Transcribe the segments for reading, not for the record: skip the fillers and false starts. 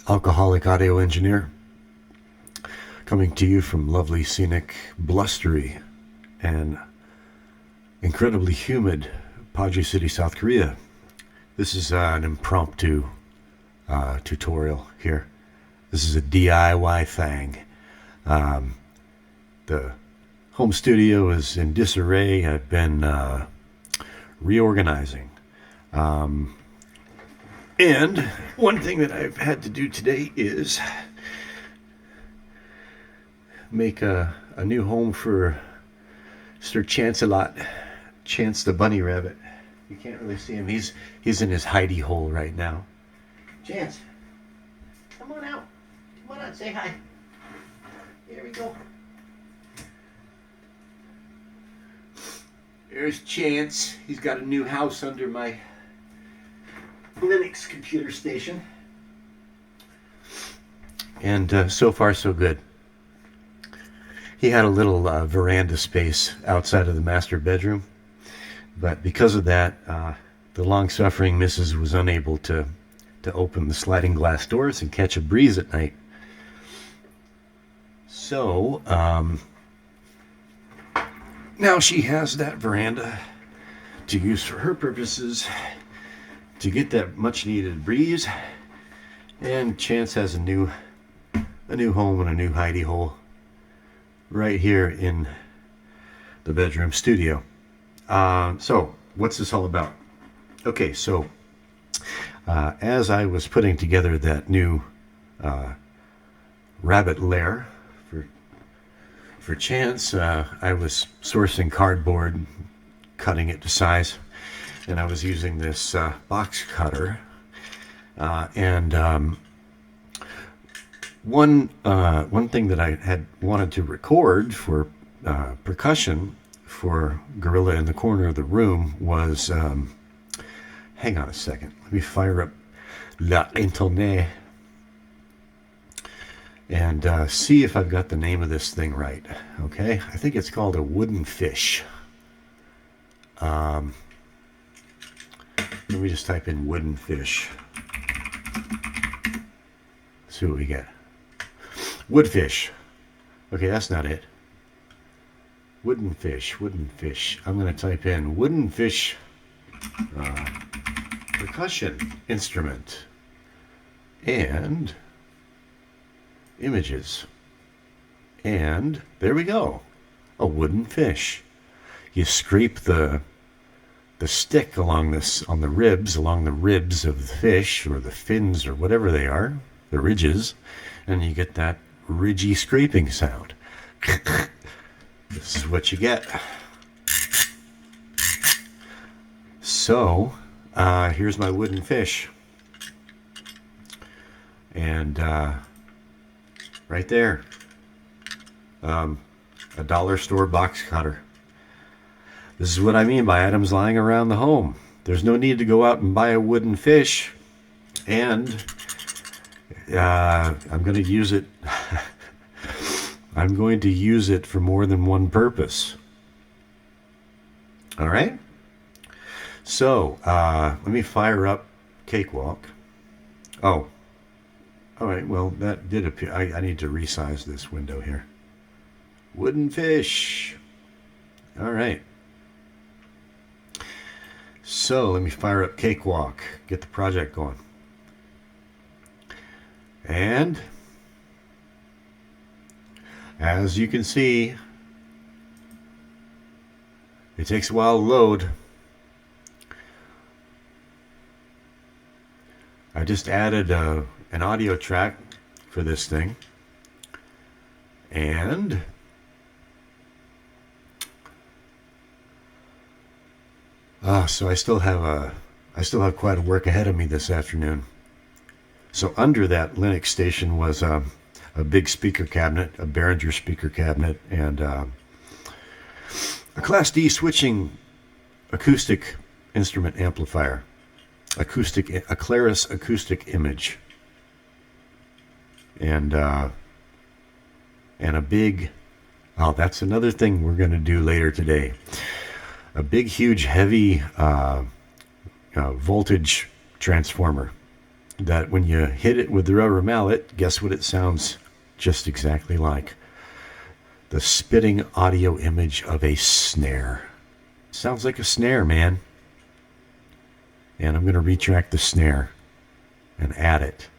alcoholic audio engineer, coming to you from lovely, scenic, blustery, and incredibly humid Paji City, South Korea. This is an impromptu tutorial here. This is a DIY thing. The home studio is in disarray. I've been reorganizing. And one thing that I've had to do today is make a new home for Mr. Chance the bunny rabbit. You can't really see him. He's in his hidey hole right now. Chance, come on out. Come on out, say hi. Here we go. There's Chance. He's got a new house under my Linux computer station. And so far so good. He had a little veranda space outside of the master bedroom, but because of that, the long-suffering Mrs. was unable to open the sliding glass doors and catch a breeze at night. So now she has that veranda to use for her purposes, to get that much needed breeze, and Chance has a new home and a new hidey hole right here in the bedroom studio. So what's this all about? Okay, so as I was putting together that new rabbit lair for Chance, I was sourcing cardboard, cutting it to size, and I was using this box cutter. One thing that I had wanted to record for percussion for Gorilla in the corner of the room was, hang on a second, let me fire up La Intonée and see if I've got the name of this thing right. Okay, I think it's called a wooden fish. Let me just type in wooden fish. See what we get. Woodfish. Okay, that's not it. Wooden fish, wooden fish. I'm going to type in wooden fish percussion instrument and images. And there we go. A wooden fish. You scrape the stick along the ribs of the fish, or the fins, or whatever they are, the ridges, and you get that ridgy scraping sound. This is what you get. So here's my wooden fish, and right there, a dollar store box cutter. This is what I mean by items lying around the home. There's no need to go out and buy a wooden fish, and I'm going to use it. I'm going to use it for more than one purpose. All right. So let me fire up Cakewalk. Oh, all right. Well, that did appear. I need to resize this window here. Wooden fish. All right. So let me fire up Cakewalk. Get the project going. And as you can see, it takes a while to load. I just added an audio track for this thing, and so I still have quite a work ahead of me this afternoon. So under that Linux station was a big speaker cabinet, a Behringer speaker cabinet, and a Class D switching acoustic instrument amplifier, a Claris acoustic image, and a big, that's another thing we're going to do later today, a big, huge, heavy voltage transformer that when you hit it with the rubber mallet, guess what it sounds just exactly like? The spitting audio image of a snare. Sounds like a snare, man. And I'm going to retract the snare and add it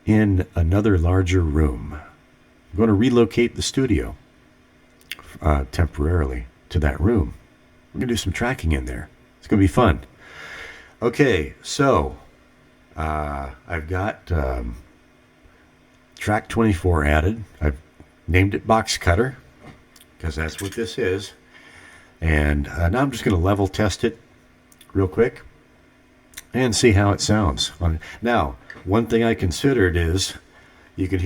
in another larger room. I'm going to relocate the studio temporarily to that room. I'm going to do some tracking in there. It's going to be fun. Okay, so I've got track 24 added. I've named it Boxcutter because that's what this is. And now I'm just going to level test it real quick and see how it sounds. Now, one thing I considered is you can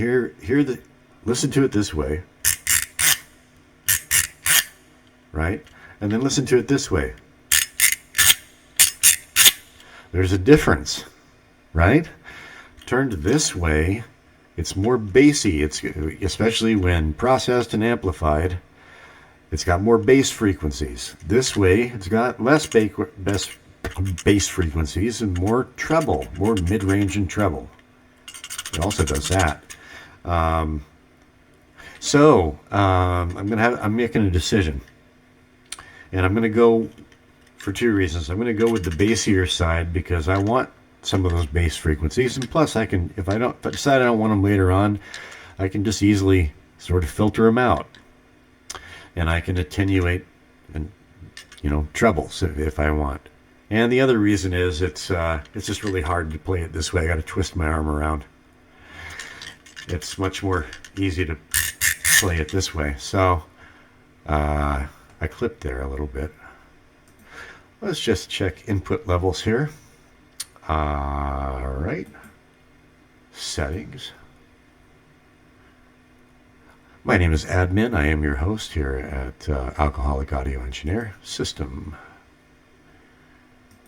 listen to it this way, right? And then listen to it this way. There's a difference, right? Turned this way, it's more bassy. It's especially when processed and amplified. It's got more bass frequencies. This way, it's got less bass frequencies and more treble, more mid-range and treble. It also does that. I'm making a decision, and I'm going to go for two reasons. I'm going to go with the bassier side because I want some of those bass frequencies, and plus I can, if I decide I don't want them later on, I can just easily sort of filter them out, and I can attenuate and trebles if I want. And the other reason is it's just really hard to play it this way. I got to twist my arm around. It's much more easy to play it this way. So I clipped there a little bit. Let's just check input levels here. All right. Settings. My name is Admin. I am your host here at Alcoholic Audio Engineer. System.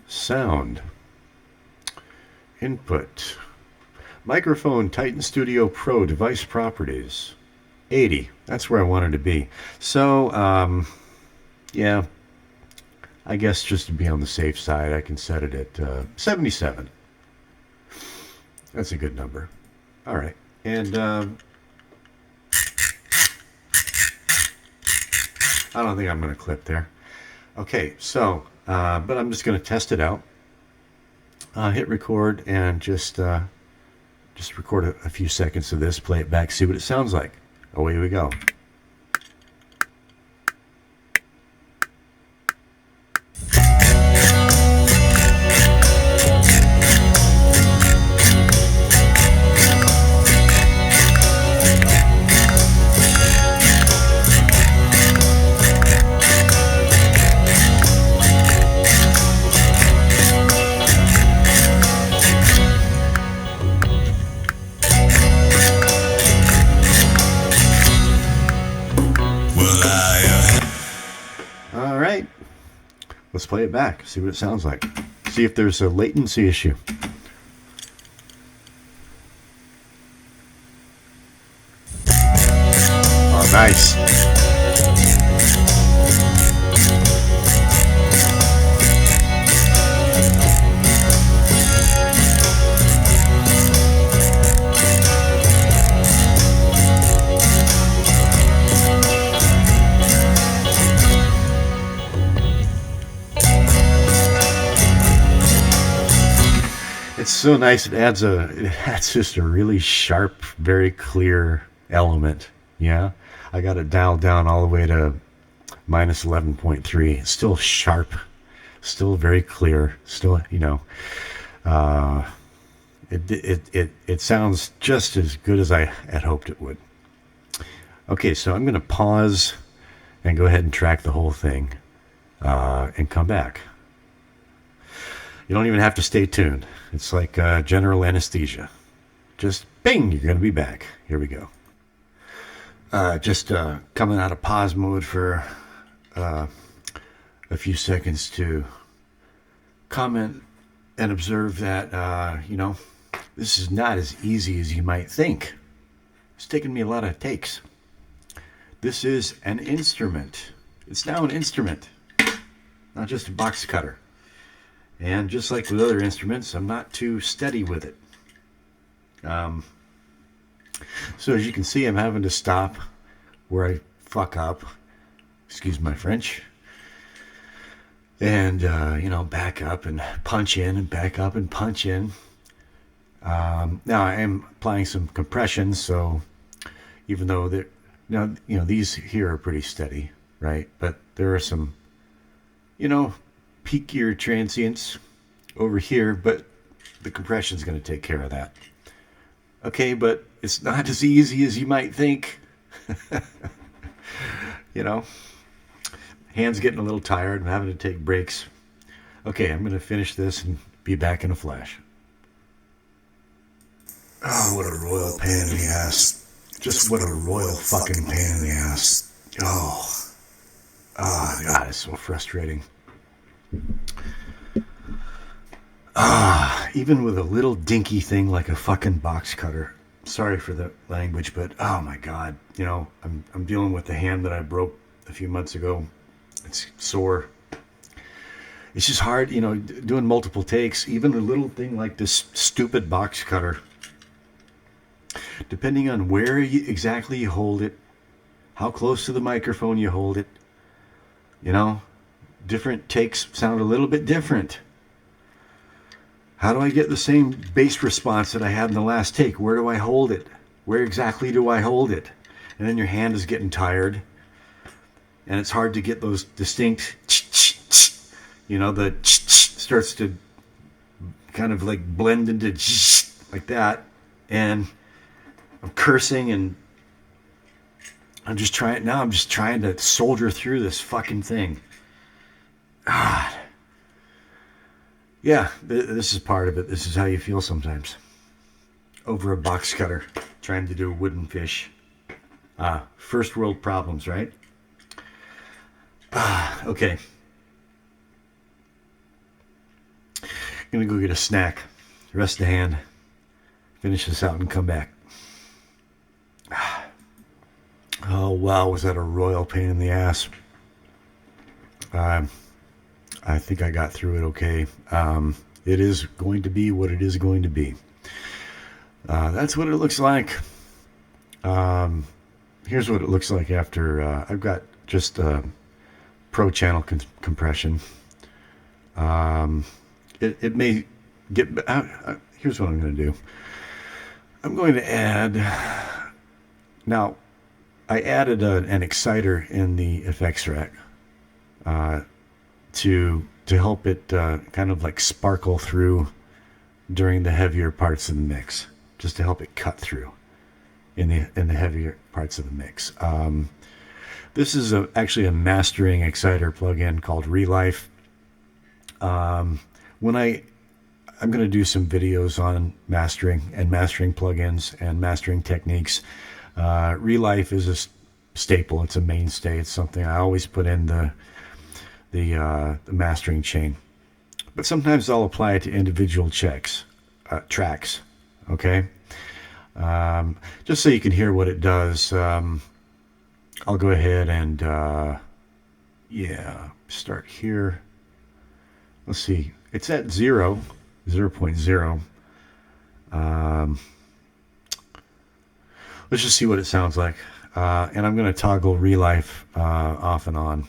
Sound. Input. Microphone, Titan Studio Pro, device properties. 80. That's where I wanted to be. So, yeah, I guess just to be on the safe side, I can set it at 77. That's a good number. All right. And I don't think I'm going to clip there. Okay, so, but I'm just going to test it out. Hit record and just record a few seconds of this, play it back, see what it sounds like. Away we go. Let's play it back, see what it sounds like. See if there's a latency issue. Oh, nice. It's so nice. It adds just a really sharp, very clear element. Yeah, I got it dialed down all the way to minus 11.3. It's still sharp, still very clear. Still, it sounds just as good as I had hoped it would. Okay, so I'm going to pause and go ahead and track the whole thing and come back. You don't even have to stay tuned. It's like general anesthesia. Just bing, you're going to be back. Here we go. Just coming out of pause mode for a few seconds to comment and observe that, this is not as easy as you might think. It's taken me a lot of takes. This is an instrument. It's now an instrument, not just a box cutter. And just like with other instruments, I'm not too steady with it. So as you can see, I'm having to stop where I fuck up. Excuse my French. And, back up and punch in and back up and punch in. Now I am applying some compression, so even though these here are pretty steady, right? But there are some, peakier transients over here, but the compression is going to take care of that. Okay, but it's not as easy as you might think. Hands getting a little tired. I'm having to take breaks. Okay, I'm going to finish this and be back in a flash. Oh, what a royal pain in the ass. Just what a royal fucking pain in the ass. Oh, God, it's so frustrating. Even with a little dinky thing like a fucking box cutter. Sorry for the language, but oh my God. I'm dealing with the hand that I broke a few months ago. It's sore. It's just hard, doing multiple takes. Even a little thing like this stupid box cutter. Depending on where exactly you hold it, how close to the microphone you hold it, different takes sound a little bit different. How do I get the same bass response that I had in the last take? Where do I hold it? Where exactly do I hold it? And then your hand is getting tired. And it's hard to get those distinct, the starts to kind of like blend into like that. And I'm cursing and I'm just trying to soldier through this fucking thing. God. Yeah, this is part of it. This is how you feel sometimes. Over a box cutter, trying to do a wooden fish. First world problems, right? Okay. I'm gonna go get a snack, rest the hand, finish this out and come back. Oh, wow, was that a royal pain in the ass? I think I got through it okay. It is going to be what it is going to be. That's what it looks like. Here's what it looks like after I've got just pro channel compression. It may get out. Here's what I'm going to do. I'm going to add. Now, I added an exciter in the effects rack to help it kind of like sparkle through during the heavier parts of the mix, just to help it cut through in the heavier parts of the mix. This is actually a mastering exciter plugin called Relife. I'm going to do some videos on mastering plugins and mastering techniques. Relife is a staple. It's a mainstay. It's something I always put in the mastering chain. But sometimes I'll apply it to individual tracks. Okay. Just so you can hear what it does. I'll go ahead and start here. Let's see. It's at 0.0. Let's just see what it sounds like. And I'm going to toggle Relife off and on.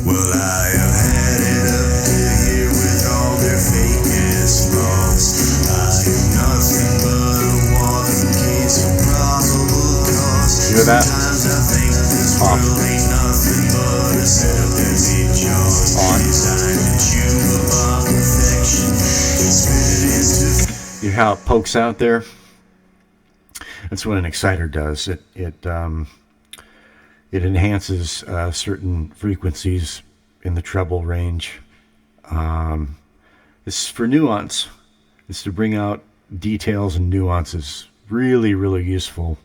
Well, I have had it up to here with all their fake ass laws. I am nothing but a walking case of probable cause. Hear that? Sometimes I think this world ain't nothing but a set of empty jaws. On. Designed to chew upon perfection. You hear how it pokes out there? That's what an exciter does. It enhances certain frequencies in the treble range. It's for nuance. It's to bring out details and nuances. Really, really useful,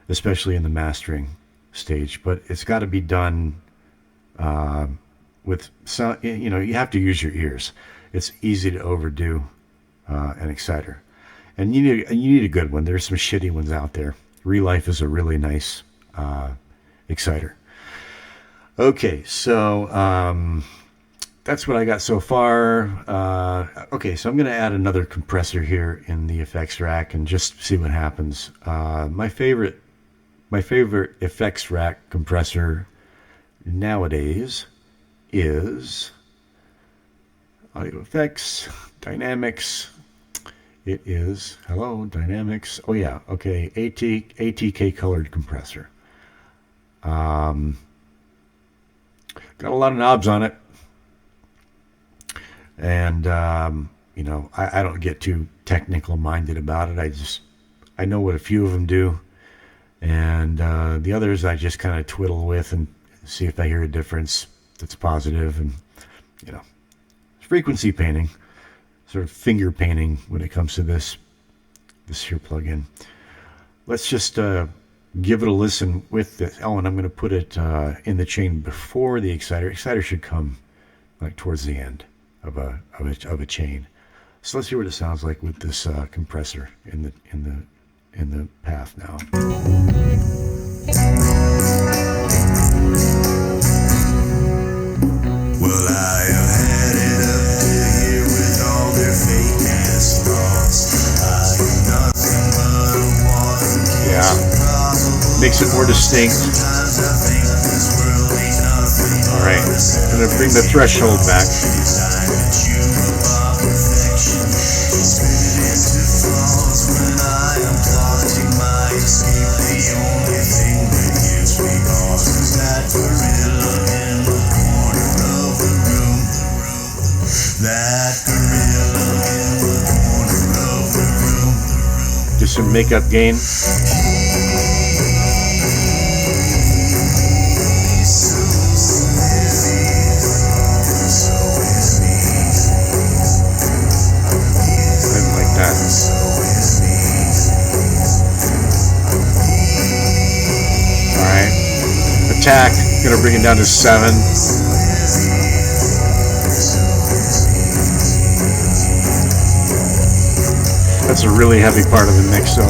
especially in the mastering stage. But it's got to be done with some. You have to use your ears. It's easy to overdo an exciter, and you need a good one. There's some shitty ones out there. Relife is a really nice exciter. Okay, so that's what I got so far. Okay, so I'm going to add another compressor here in the effects rack and just see what happens. My favorite effects rack compressor nowadays is Audio Effects, Dynamics. It is, hello, Dynamics. Oh yeah, okay, ATK colored compressor. Got a lot of knobs on it. And, you know, I don't get too technical minded about it. I know what a few of them do. And the others I just kind of twiddle with and see if I hear a difference that's positive. And, you know, frequency painting, sort of finger painting when it comes to this here plugin. Let's just give it a listen with this. Oh, and I'm going to put it in the chain before the exciter. Exciter should come like towards the end of a chain. So let's hear what it sounds like with this compressor in the path now. Well, I have had it up to here with all their fake ass thoughts. I am nothing but a walking case. Yeah, makes it more distinct. All right, I'm gonna bring the threshold back. Just some makeup gain. Attack, gonna bring it down to 7. That's a really heavy part of the mix, though.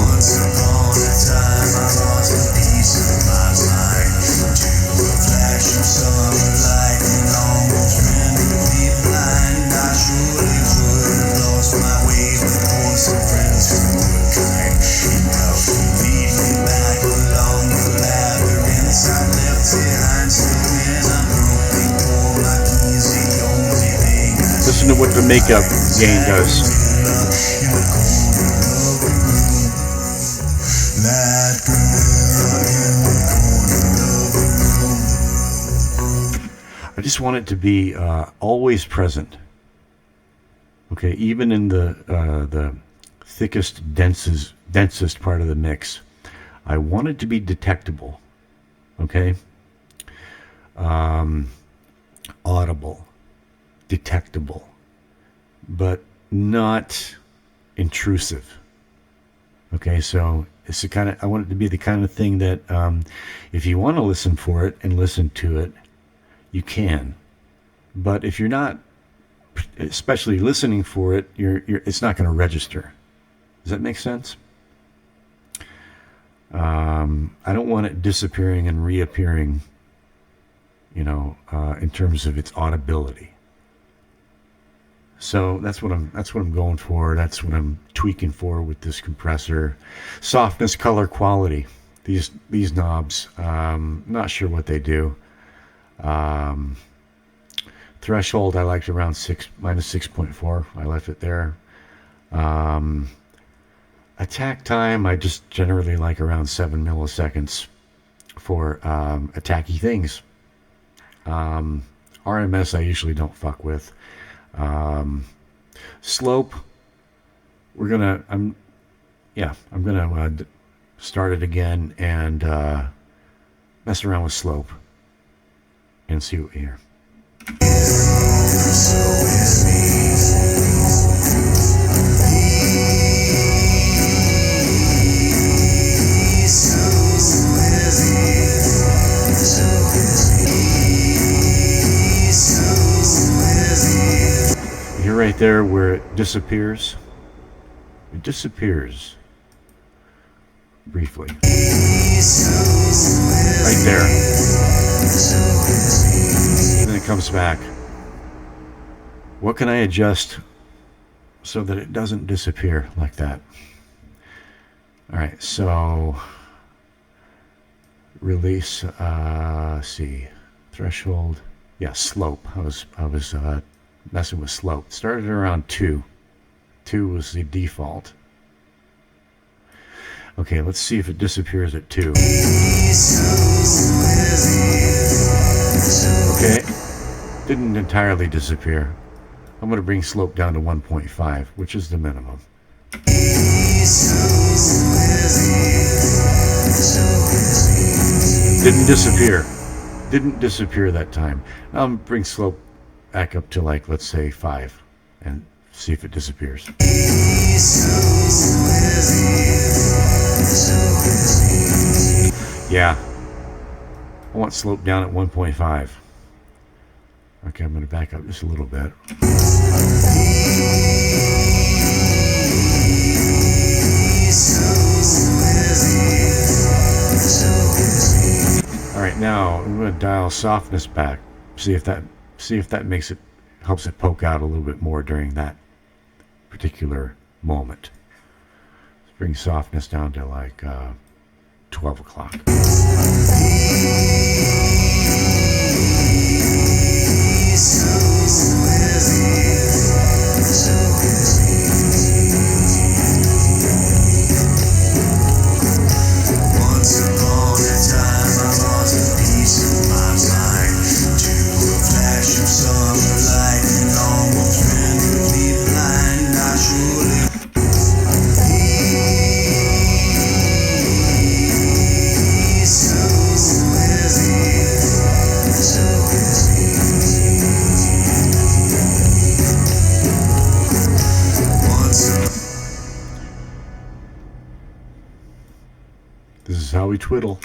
Listen to what the makeup gain does. I just want it to be always present. Okay, even in the thickest, densest part of the mix, I want it to be detectable. Okay, audible, detectable, but not intrusive. Okay, so it's the kind of, I want it to be the kind of thing that if you want to listen for it and listen to it, you can. But if you're not, especially listening for it, it's not going to register. Does that make sense? I don't want it disappearing and reappearing, you know, in terms of its audibility. So that's what I'm going for. That's what I'm tweaking for with this compressor. Softness, color, quality. These knobs, not sure what they do. Threshold I liked around -6.4. I left it there. Attack time I just generally like around 7 milliseconds for attacky things. RMS I usually don't fuck with. Slope, I'm gonna start it again and mess around with slope and see what we hear. You're right there where it disappears. It disappears briefly. Right there. it comes back. What can I adjust so that it doesn't disappear like that? All right, so release, see, threshold, yeah, slope. I was messing with slope. Started around 2. 2 was the default. Okay, let's see if it disappears at 2. Okay, didn't entirely disappear. I'm going to bring slope down to 1.5, which is the minimum. Didn't disappear. Didn't disappear that time. Now I'm bring slope back up to, like, let's say 5 and see if it disappears. Yeah. I want slope down at 1.5. Okay, I'm going to back up just a little bit. All right, now I'm going to dial softness back. See if that helps it poke out a little bit more during that particular moment. Let's bring softness down to like 12 o'clock. This is how we twiddle.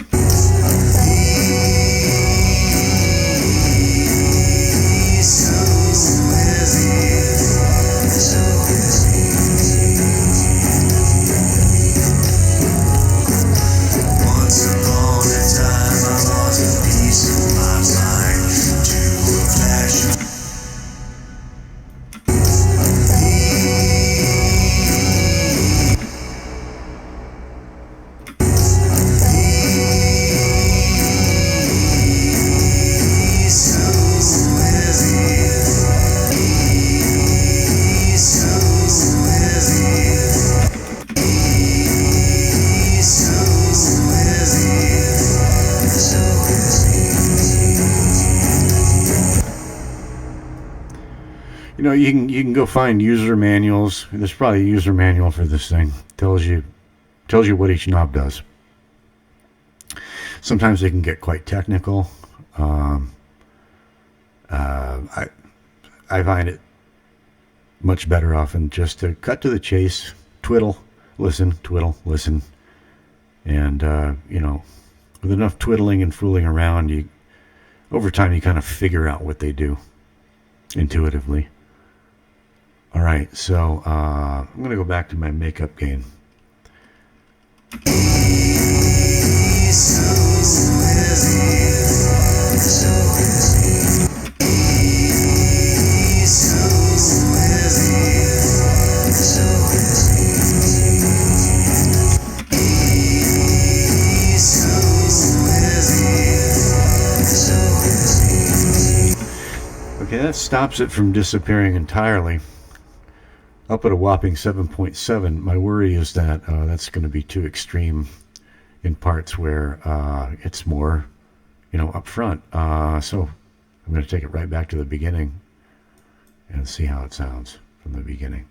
You know, you can go find user manuals. There's probably a user manual for this thing. Tells you what each knob does. Sometimes they can get quite technical. I find it much better often just to cut to the chase, twiddle, listen, and you know, with enough twiddling and fooling around, over time you kind of figure out what they do intuitively. All right, so I'm going to go back to my makeup gain. Okay, that stops it from disappearing entirely. Up at a whopping 7.7. My worry is that that's going to be too extreme in parts where it's more, you know, up front. So I'm going to take it right back to the beginning and see how it sounds from the beginning.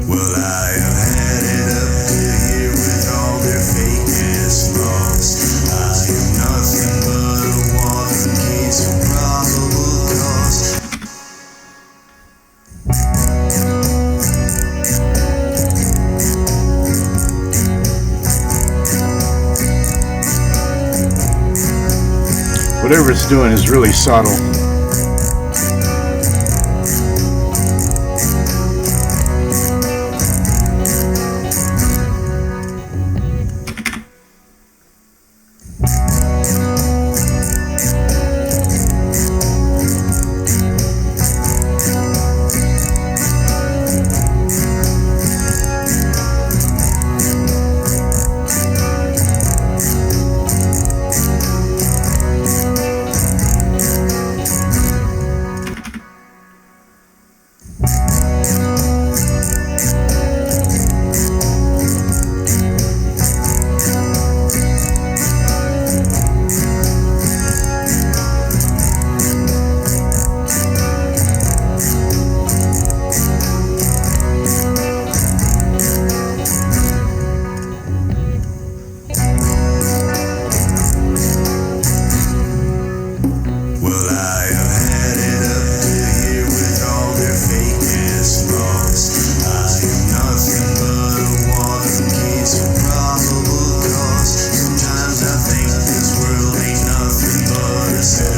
Well, I have had it up to here with all their fake ass laws. whatever it's doing is really subtle.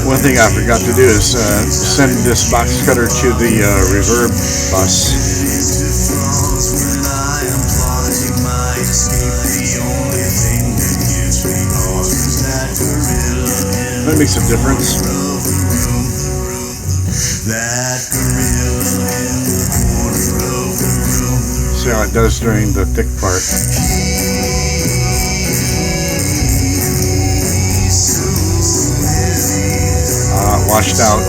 One thing I forgot to do is send this Boxcutter to the reverb bus. That makes a difference. See how it does during the thick part. Washed out.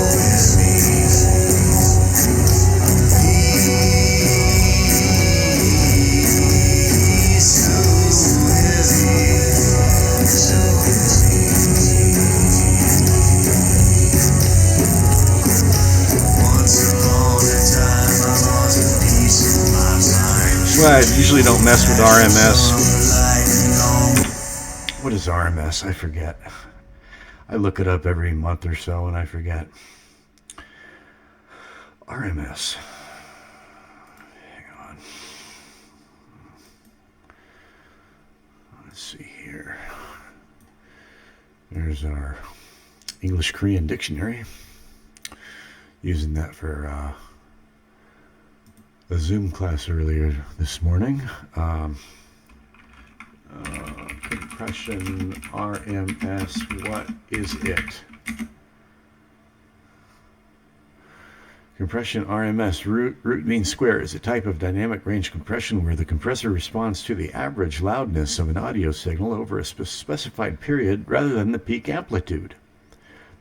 That's why I usually don't mess with RMS. What is RMS? I forget. I look it up every month or so and I forget. RMS. Hang on. Let's see here. There's our English-Korean dictionary. Using that for a Zoom class earlier this morning. Compression RMS, what is it? Compression RMS, root means square, is a type of dynamic range compression where the compressor responds to the average loudness of an audio signal over a specified period rather than the peak amplitude.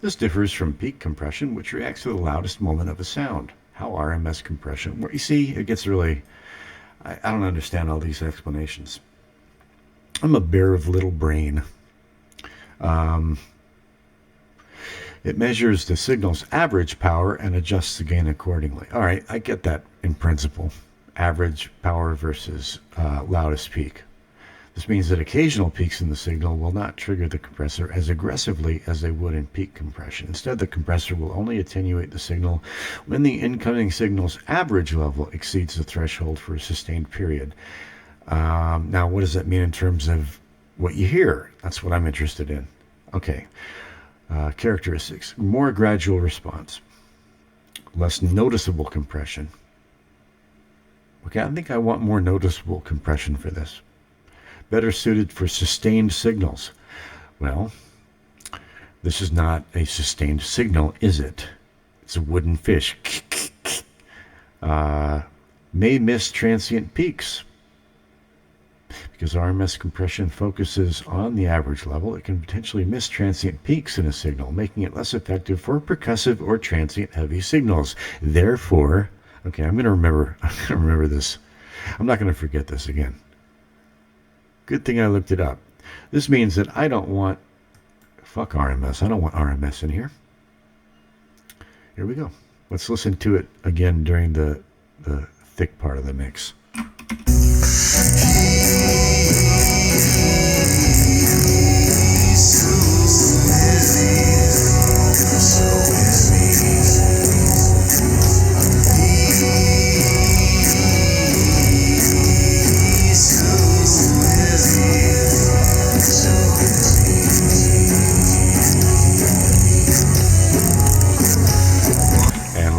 This differs from peak compression, which reacts to the loudest moment of a sound. How RMS compression works? You see, it gets really, I don't understand all these explanations. I'm a bear of little brain. It measures the signal's average power and adjusts the gain accordingly. All right, I get that in principle. Average power versus loudest peak. This means that occasional peaks in the signal will not trigger the compressor as aggressively as they would in peak compression. Instead, the compressor will only attenuate the signal when the incoming signal's average level exceeds the threshold for a sustained period. Now, what does that mean in terms of what you hear? That's what I'm interested in. Okay. Characteristics. More gradual response. Less noticeable compression. Okay, I think I want more noticeable compression for this. Better suited for sustained signals. Well, this is not a sustained signal, is it? It's a wooden fish. May miss transient peaks. Because RMS compression focuses on the average level, it can potentially miss transient peaks in a signal, making it less effective for percussive or transient heavy signals. Therefore, okay, I'm going to remember this. I'm not going to forget this again. Good thing I looked it up. This means that I don't want, fuck RMS. I don't want RMS in here. Here we go. Let's listen to it again during the thick part of the mix.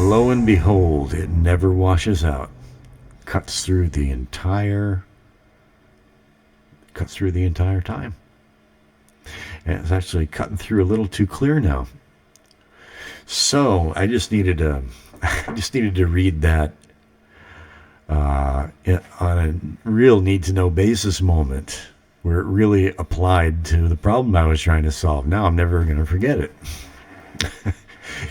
lo and behold, it never washes out. Cuts through the entire time. And it's actually cutting through a little too clear now. So I just needed to read that on a real need-to-know basis moment where it really applied to the problem I was trying to solve. Now I'm never going to forget it.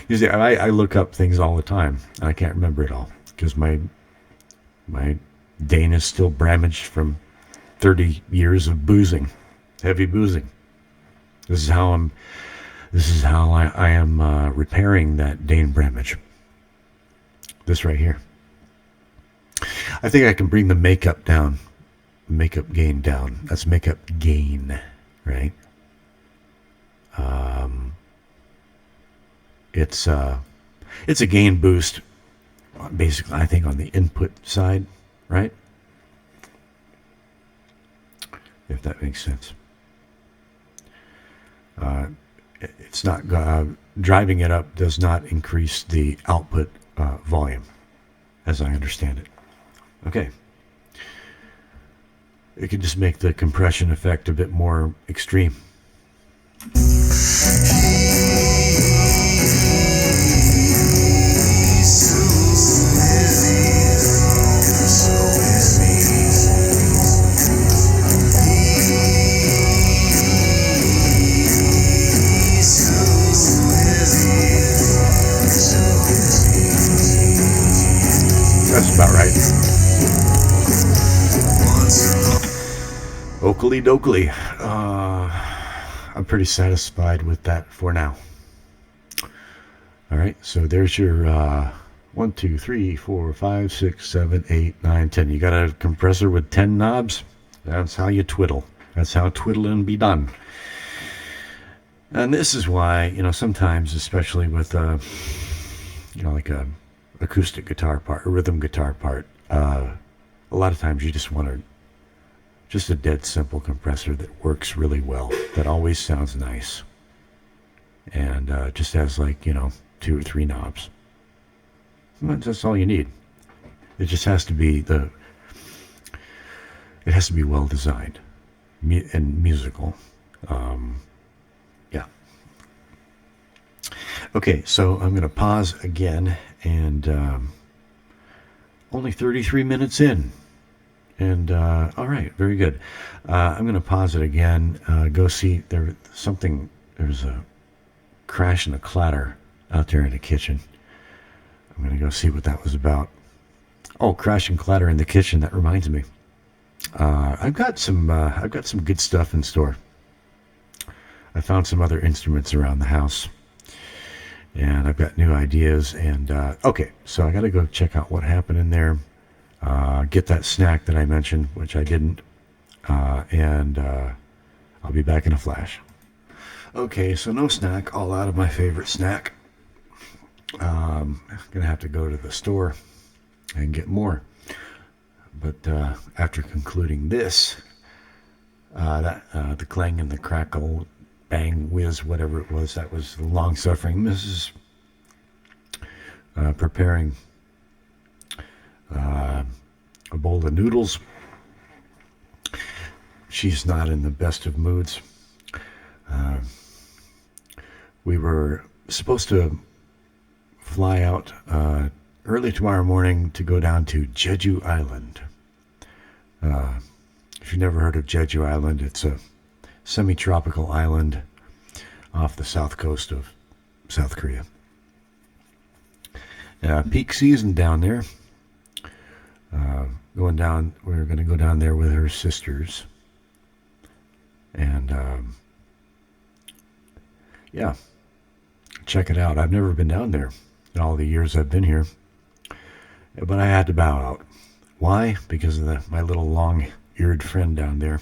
You see, I look up things all the time, and I can't remember it all because my Dane is still damaged from 30 years of boozing, heavy boozing. This is how I am repairing that Dane damage. This right here. I think I can bring the makeup down, makeup gain down. That's makeup gain, right? It's a gain boost, basically. I think on the input side, right? If that makes sense. It's not driving it up does not increase the output volume, as I understand it. Okay. It could just make the compression effect a bit more extreme. That's about right. Oakley dokley. I'm pretty satisfied with that for now. All right, so there's your 1, 2, 3, 4, 5, 6, 7, 8, 9, 10. You got a compressor with 10 knobs? That's how you twiddle. That's how twiddling be done. And this is why, sometimes, especially with, like a acoustic guitar part, a rhythm guitar part, a lot of times you just want just a dead simple compressor that works really well, that always sounds nice, and just has 2 or 3 knobs. That's all you need. It just has to be well designed and musical. Yeah. Okay, so I'm going to pause again, and only 33 minutes in. And all right, very good. I'm going to pause it again. Go see there's a crash and a clatter out there in the kitchen. I'm going to go see what that was about. Oh, crash and clatter in the kitchen. That reminds me. I've got some good stuff in store. I found some other instruments around the house, and I've got new ideas. And okay, so I got to go check out what happened in there. Get that snack that I mentioned, which I didn't, and I'll be back in a flash. Okay, so no snack, all out of my favorite snack. I'm gonna have to go to the store and get more. But after concluding this, the clang and the crackle, bang, whiz, whatever it was, that was the long-suffering Mrs. Preparing a bowl of noodles. She's not in the best of moods. We were supposed to fly out early tomorrow morning to go down to Jeju Island. If you've never heard of Jeju Island, it's a semi-tropical island off the south coast of South Korea. Peak season down there. We're going to go down there with her sisters. And, yeah, check it out. I've never been down there in all the years I've been here. But I had to bow out. Why? Because of my little long-eared friend down there.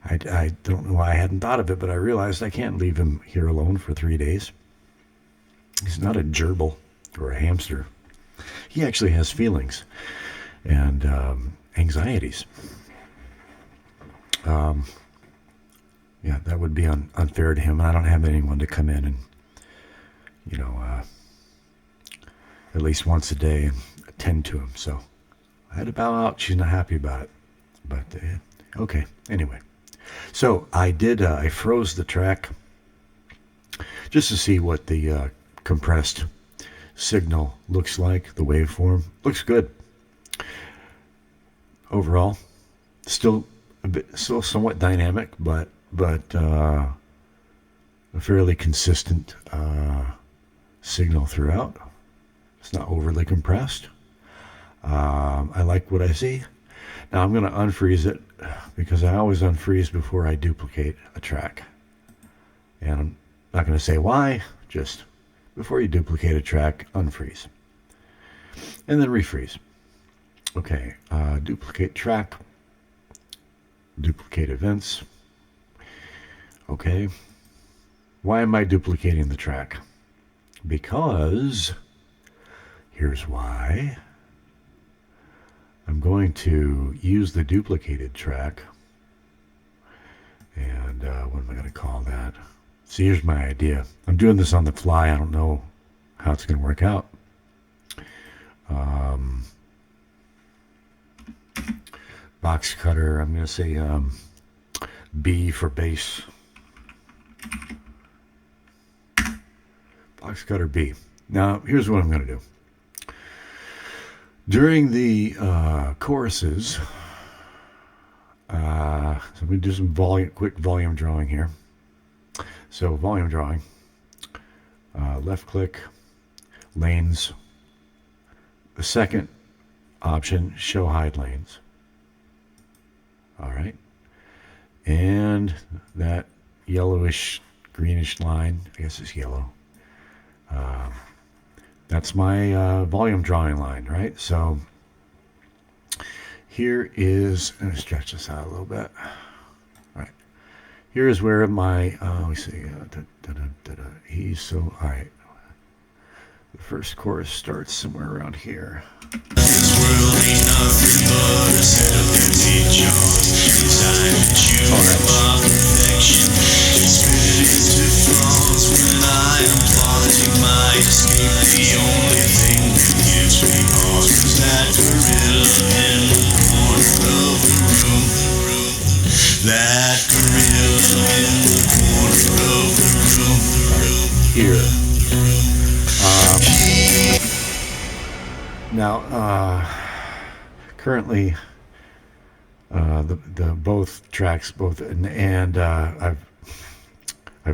I don't know why I hadn't thought of it, but I realized I can't leave him here alone for 3 days. He's not a gerbil or a hamster. He actually has feelings and anxieties. Yeah, that would be unfair to him. I don't have anyone to come in and, at least once a day and attend to him. So I had to bow out. She's not happy about it. But okay, anyway. So I froze the track just to see what the compressed signal looks like, the waveform. Looks good. Overall, still somewhat dynamic, but a fairly consistent signal throughout. It's not overly compressed. I like what I see. Now I'm going to unfreeze it because I always unfreeze before I duplicate a track. And I'm not going to say why, just before you duplicate a track, unfreeze. And then refreeze. Okay, duplicate track, duplicate events. Okay, why am I duplicating the track? Because, here's why. I'm going to use the duplicated track, and what am I going to call that? See, here's my idea. I'm doing this on the fly. I don't know how it's going to work out. Boxcutter, I'm going to say B for bass. Boxcutter B. Now, here's what I'm going to do. During the choruses, so I'm going to do some quick volume drawing here. So volume drawing, left click, lanes. The second option, show hide lanes. All right. And that yellowish, greenish line, I guess it's yellow. That's my volume drawing line, right? So here is, let me stretch this out a little bit. All right. Here is where my, let me see, he's so, all right. The first chorus starts somewhere around here. This world ain't nothing but a set of empty jaws designed to chew up perfection and spit it into flaws. When I am plotting my escape, the only thing that gives me pause is that gorilla in the corner of the room. That gorilla in the corner of the room. Here. Now, currently, the both tracks, and I've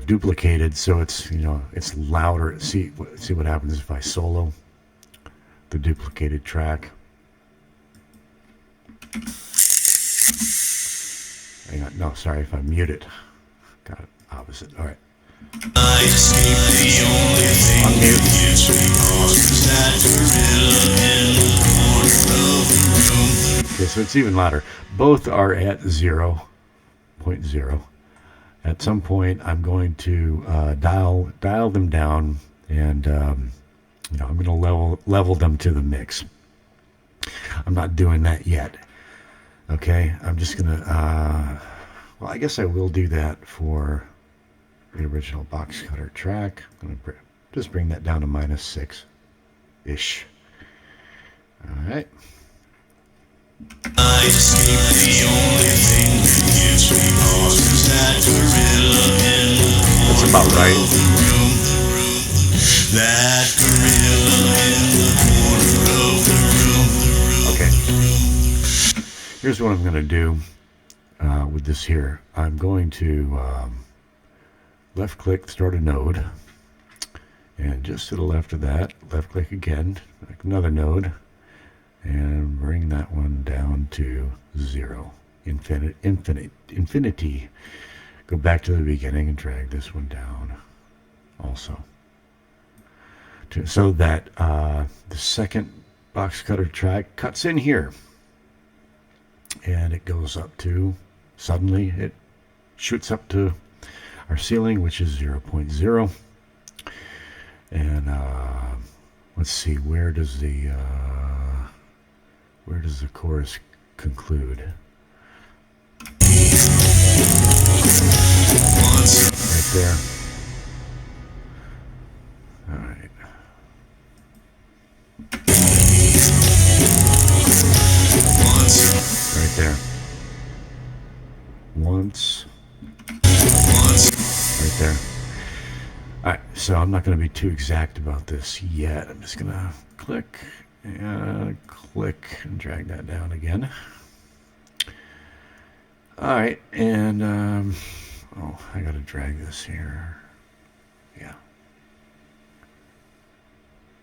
duplicated, so it's it's louder. See what happens if I solo the duplicated track. Hang on, no, sorry, if I mute it, got it opposite. All right. I escape, the only thing that gives me pause is that gorilla in the corner of the room. Okay, so it's even louder. Both are at 0.0. At some point, I'm going to dial them down, and I'm going to level them to the mix. I'm not doing that yet. Okay, I'm just going to. Well, I guess I will do that for the original Boxcutter track. I'm going to just bring that down to -6-ish. All right. I escape, the only thing that gives me pause is that gorilla in the corner. That's about right. Of the room. That gorilla in the corner of the room. Okay. Here's what I'm going to do with this here. I'm going to left click, start a node, and just to the left of that, left click again, make another node, and bring that one down to 0. Infinity. Go back to the beginning and drag this one down also. So that the second Boxcutter track cuts in here. And it goes up to, suddenly it shoots up to our ceiling, which is 0.0. And let's see, where does the chorus conclude? Right there. All right. there. All right, so I'm not going to be too exact about this yet. I'm just going to click and drag that down again. All right, and oh, I got to drag this here. Yeah.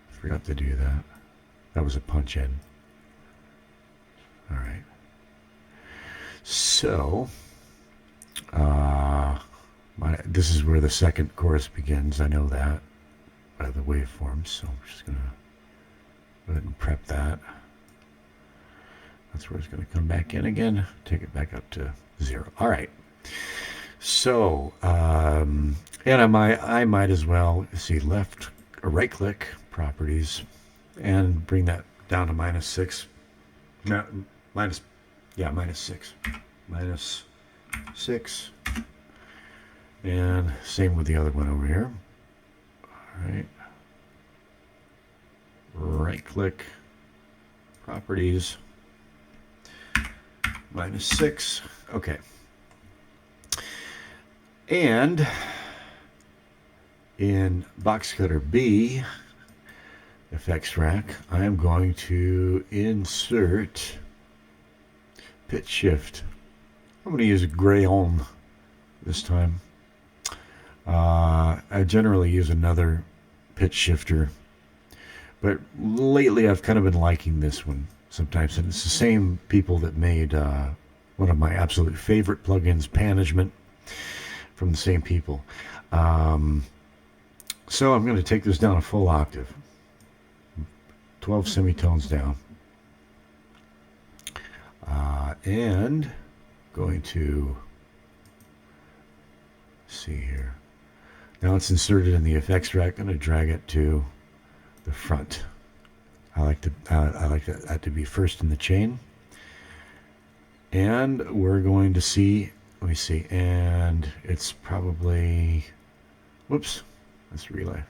Forgot to do that. That was a punch in. All right. So, this is where the second chorus begins. I know that by the waveforms, so I'm just going to go ahead and prep that. That's where it's going to come back in again. Take it back up to 0. All right. So, and I might as well see left or right click properties and bring that down to -6. No, minus 6. -6. And same with the other one over here. All right. Right click properties. -6. Okay. And in Boxcutter B effects rack, I am going to insert pitch shift. I'm going to use Grayon this time. I generally use another pitch shifter, but lately I've kind of been liking this one sometimes, and it's the same people that made one of my absolute favorite plugins, Panagement, from the same people. So I'm going to take this down a full octave, 12 semitones down, and going to see here. Now it's inserted in the effects rack. I'm going to drag it to the front. I like that to be first in the chain. And we're going to see, let me see, and it's probably, whoops, that's relay.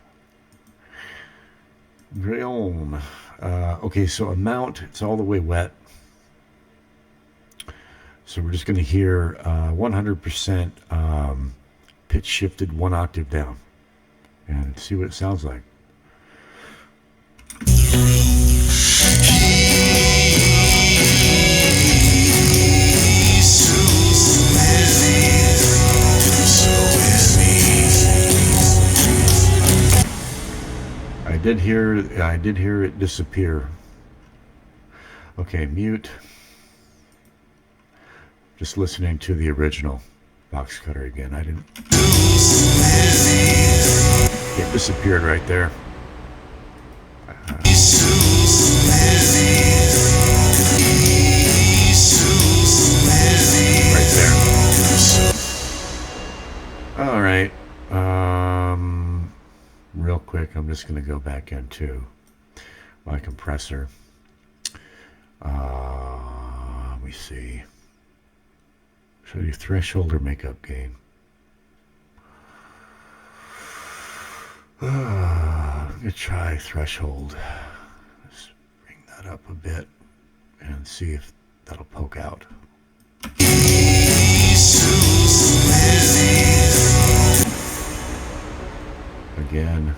Grayon. Okay, so amount, it's all the way wet. So we're just going to hear 100% pitch shifted 1 octave down and see what it sounds like. I did hear it disappear. Okay, mute. Just listening to the original Boxcutter again. I didn't. It disappeared right there. Right there. All right. Real quick, I'm just going to go back into my compressor. Let me see. Show you threshold or makeup gain. I'm going to try threshold. Let's bring that up a bit and see if that'll poke out. Again.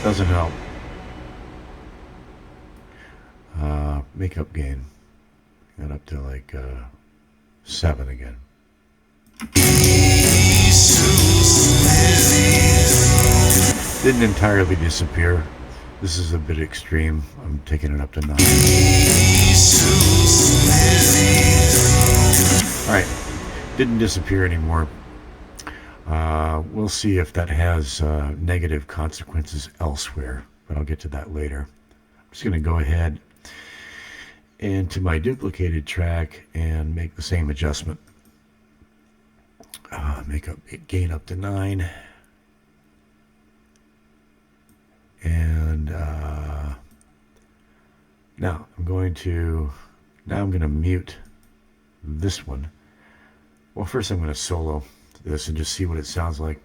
Doesn't help. Makeup gain. Got up to like 7 again. Didn't entirely disappear. This is a bit extreme. I'm taking it up to 9. Alright, didn't disappear anymore. We'll see if that has negative consequences elsewhere, but I'll get to that later. I'm just going to go ahead into my duplicated track and make the same adjustment. Gain up to 9. And now I'm going to mute this one. Well, first I'm going to solo this and just see what it sounds like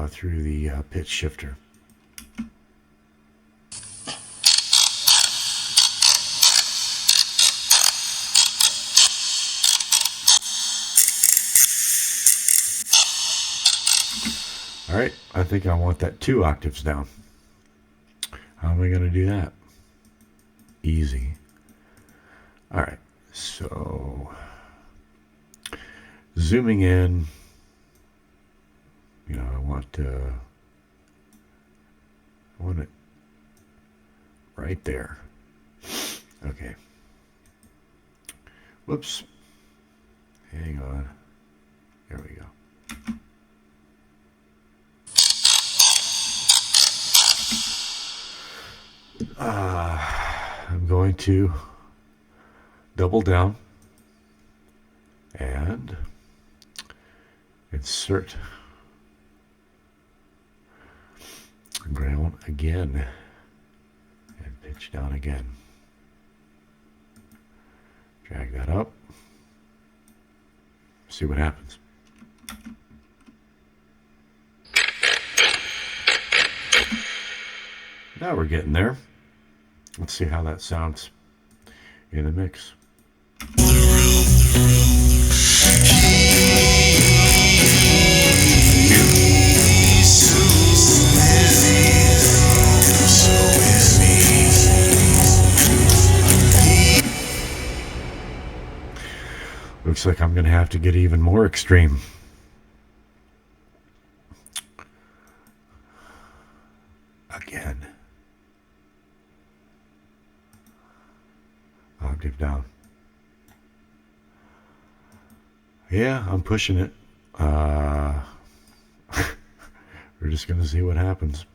through the pitch shifter. All right, I think I want that 2 octaves down. How am I going to do that? Easy. All right, so zooming in, you know, I want it right there. Okay. Whoops. Hang on. There we go. I'm going to double down and insert ground again and pitch down again. Drag that up. See what happens. Now we're getting there. Let's see how that sounds in the mix. Looks like I'm going to have to get even more extreme. Again. Octave down. Yeah, I'm pushing it. We're just going to see what happens.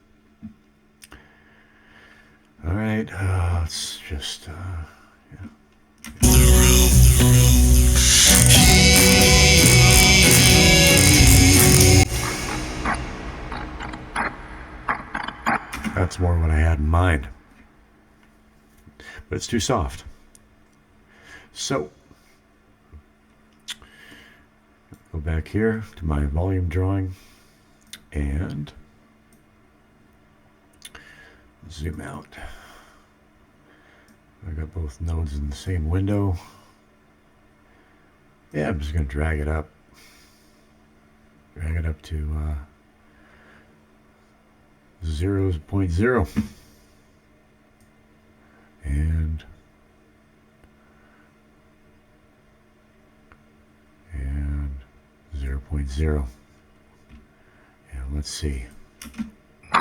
All right, let's just, yeah. That's more what I had in mind. But it's too soft. So, go back here to my volume drawing and zoom out. I got both nodes in the same window. Yeah, I'm just going to drag it up. Drag it up to 0.0. And 0.0. And let's see. All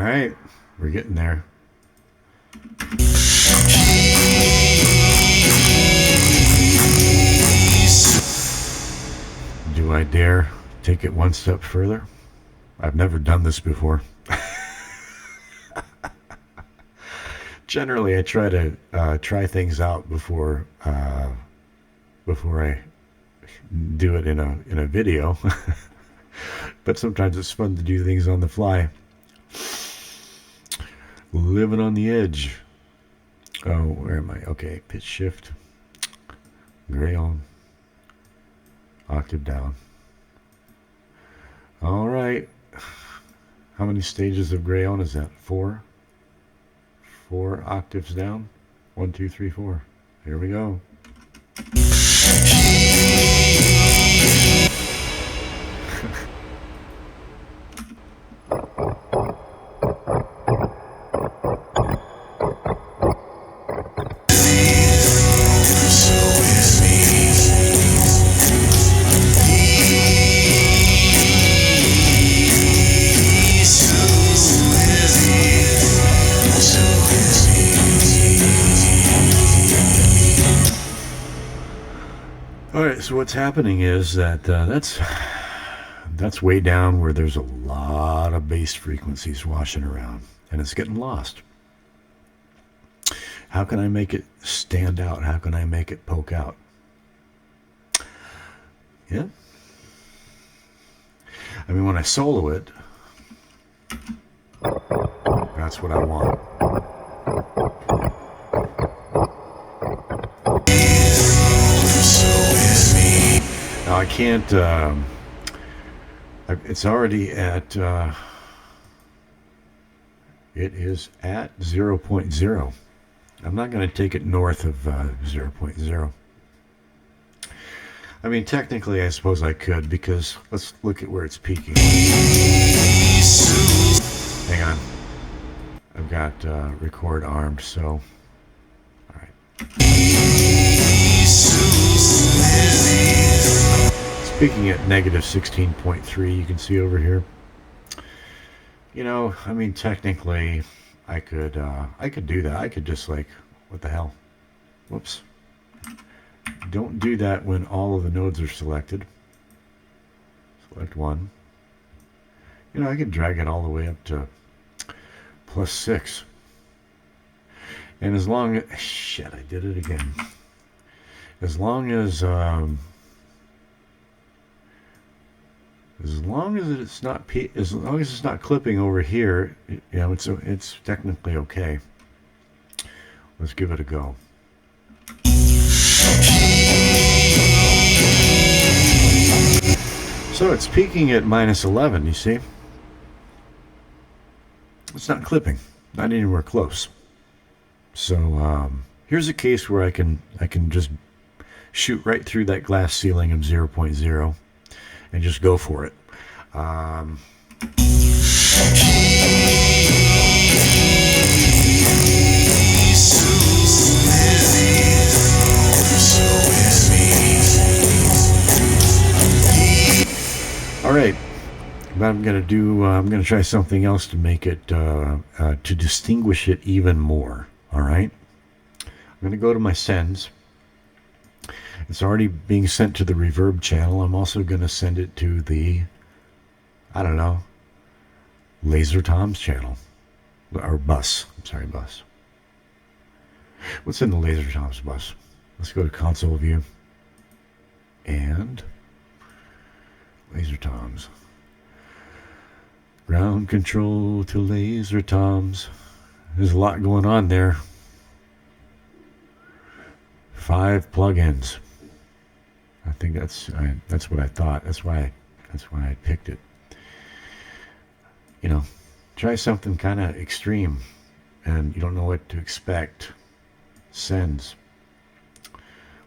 right, we're getting there. Do I dare take it one step further? I've never done this before. Generally, I try to try things out before I do it in a video. But sometimes it's fun to do things on the fly. Living on the edge. Oh, where am I? Okay, pitch shift. Gray on. Octave down. All right. How many stages of gray on is that? 4? 4 octaves down. 1, 2, 3, 4. Here we go. So what's happening is that that's way down where there's a lot of bass frequencies washing around, and it's getting lost. How can I make it stand out? How can I make it poke out? Yeah. I mean, when I solo it, that's what I want. Now I can't, it's already at, it is at 0.0. I'm not going to take it north of 0.0. I mean, technically, I suppose I could, because let's look at where it's peaking. Hang on. I've got record armed, so. All right. It's peaking at negative 16.3, you can see over here. You know, I mean, technically, I could do that. I could just like, what the hell? Whoops. Don't do that when all of the nodes are selected. Select one. You know, I could drag it all the way up to +6. And as long as, shit, I did it again. As long as it's not clipping over here, you know, it's technically okay. Let's give it a go. So it's peaking at -11, you see? It's not clipping, not anywhere close. So here's a case where I can just shoot right through that glass ceiling of 0.0 and just go for it. All right, what I'm going to do, I'm going to try something else to make it, to distinguish it even more. All right, I'm going to go to my sends. It's already being sent to the reverb channel. I'm also going to send it to the, I don't know, Laser Tom's channel, or bus. I'm sorry, bus. What's in the Laser Tom's bus? Let's go to console view and Laser Tom's. Ground control to Laser Tom's. There's a lot going on there. 5 plugins. I think that's what I thought. That's why I picked it. You know, try something kind of extreme, and you don't know what to expect. Sends.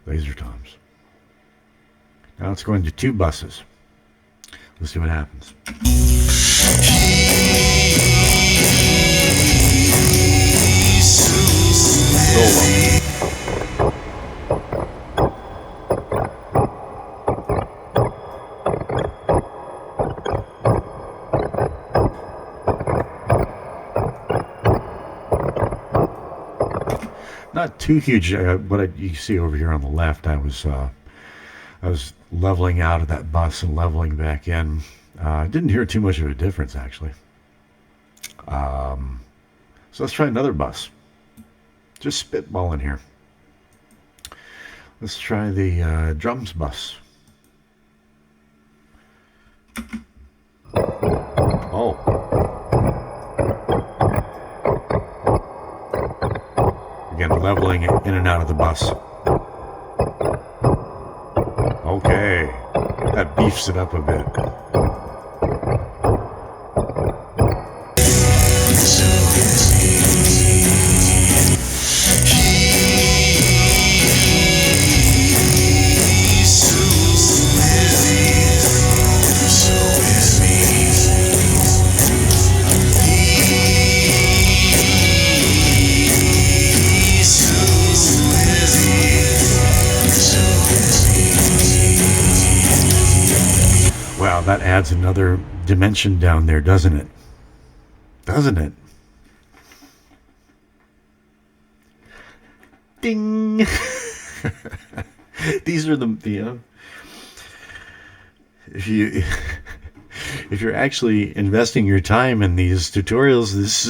Laser Toms. Now it's going to 2 buses. Let's see what happens. Solo. Not too huge. You see over here on the left, I was leveling out of that bus and leveling back in. Didn't hear too much of a difference, actually. So let's try another bus. Just spitballing here. Let's try the drums bus. Oh. Again, leveling in and out of the bus. Okay, that beefs it up a bit. Wow, that adds another dimension down there, doesn't it? Doesn't it? Ding! These are the if you're actually investing your time in these tutorials, this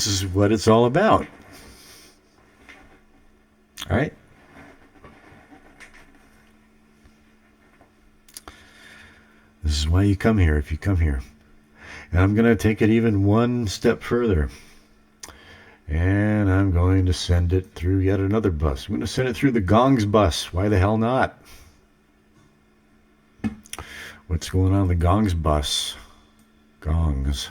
is what it's all about. All right. This is why you come here, if you come here. And I'm going to take it even one step further. And I'm going to send it through yet another bus. I'm going to send it through the Gongs bus. Why the hell not? What's going on the Gongs bus? Gongs.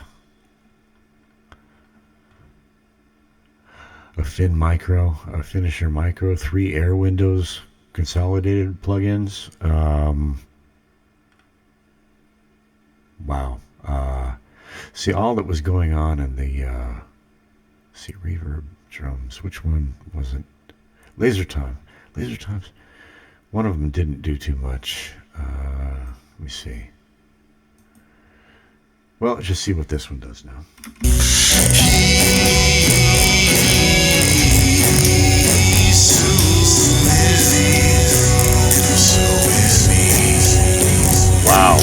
A fin micro, a finisher micro, 3 air windows, consolidated plugins. Wow. See, all that was going on in the see, reverb drums. Which one was it? Laser Time. Laser Times. One of them didn't do too much. Let me see. Well, let's just see what this one does now. Wow.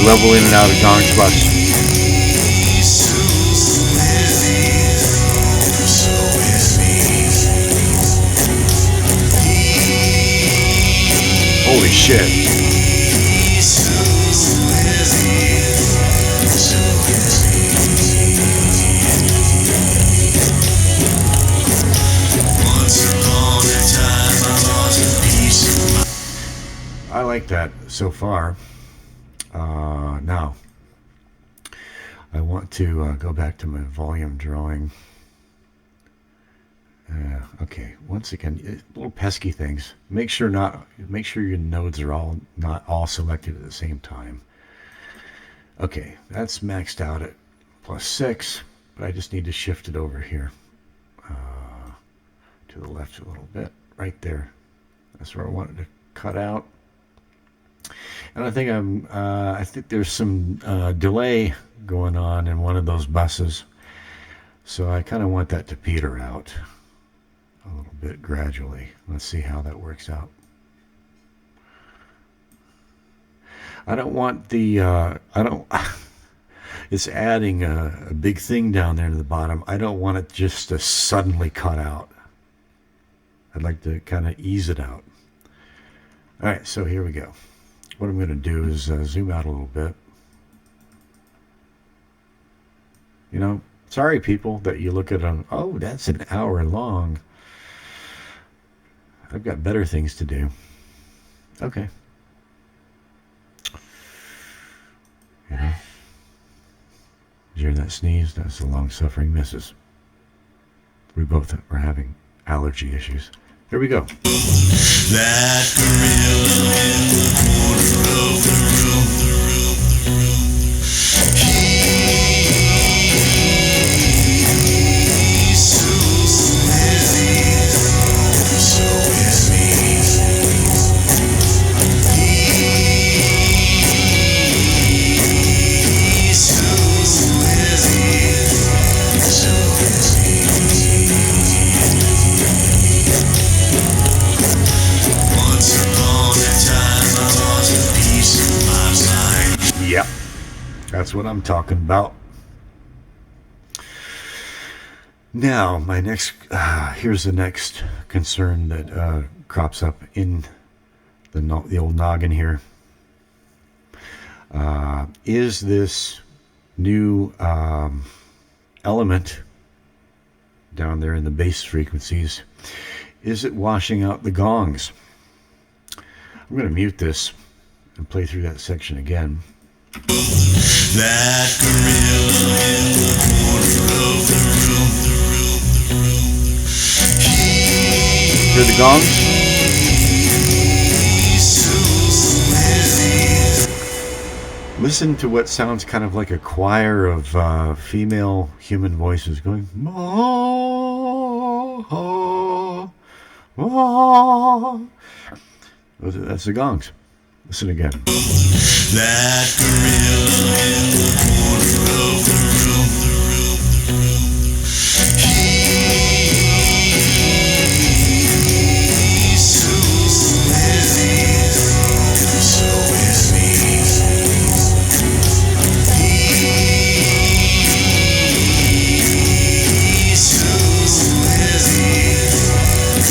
Level in and out of gong spots. Holy shit. I like that so far. Now, I want to go back to my volume drawing. Okay, once again, little pesky things. Make sure your nodes are not all selected at the same time. Okay, that's maxed out at +6, but I just need to shift it over here to the left a little bit, right there. That's where I wanted to cut out. And I think there's some delay going on in one of those buses, so I kind of want that to peter out a little bit gradually. Let's see how that works out. I don't want the it's adding a big thing down there to the bottom. I don't want it just to suddenly cut out. I'd like to kind of ease it out. All right, so here we go. What I'm going to do is zoom out a little bit. You know, sorry people that you look at them, oh, that's an hour long. I've got better things to do. Okay. You know, did you hear that sneeze? That's the long-suffering missus. We both were having allergy issues. Here we go. That gorilla in the corner of the room. He's so heavy, so is me. He's so heavy, so is me. Yep, that's what I'm talking about. Now, my next, here's the next concern that crops up in the old noggin here. Is this new element down there in the bass frequencies, is it washing out the gongs? I'm going to mute this and play through that section again. That gorilla in the corner of the room. Hear the gongs? Listen to what sounds kind of like a choir of female human voices going, that's the gongs. Listen again. That gorilla in the corner of the room. He's so heavy, so is me. He's so heavy,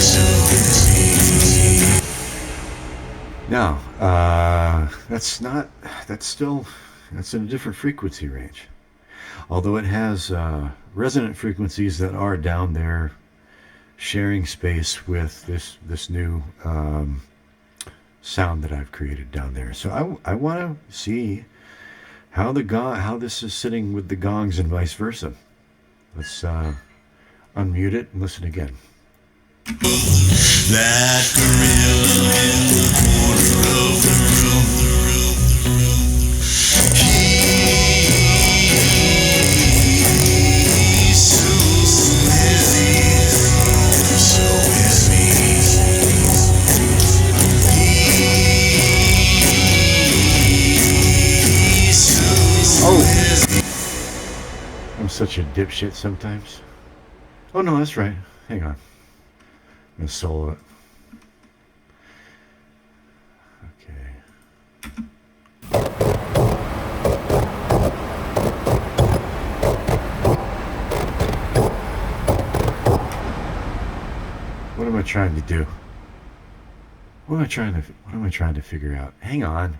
so is me. Now, that's in a different frequency range. Although it has resonant frequencies that are down there sharing space with this new sound that I've created down there. So I want to see how this is sitting with the gongs and vice versa. Let's unmute it and listen again. That gorilla in the corner of the room. He's so heavy, so heavy. He's so heavy. I'm such a dipshit sometimes. Oh no, that's right. Hang on. I'm gonna solo it. Okay. What am I trying to do? What am I trying to figure out? Hang on.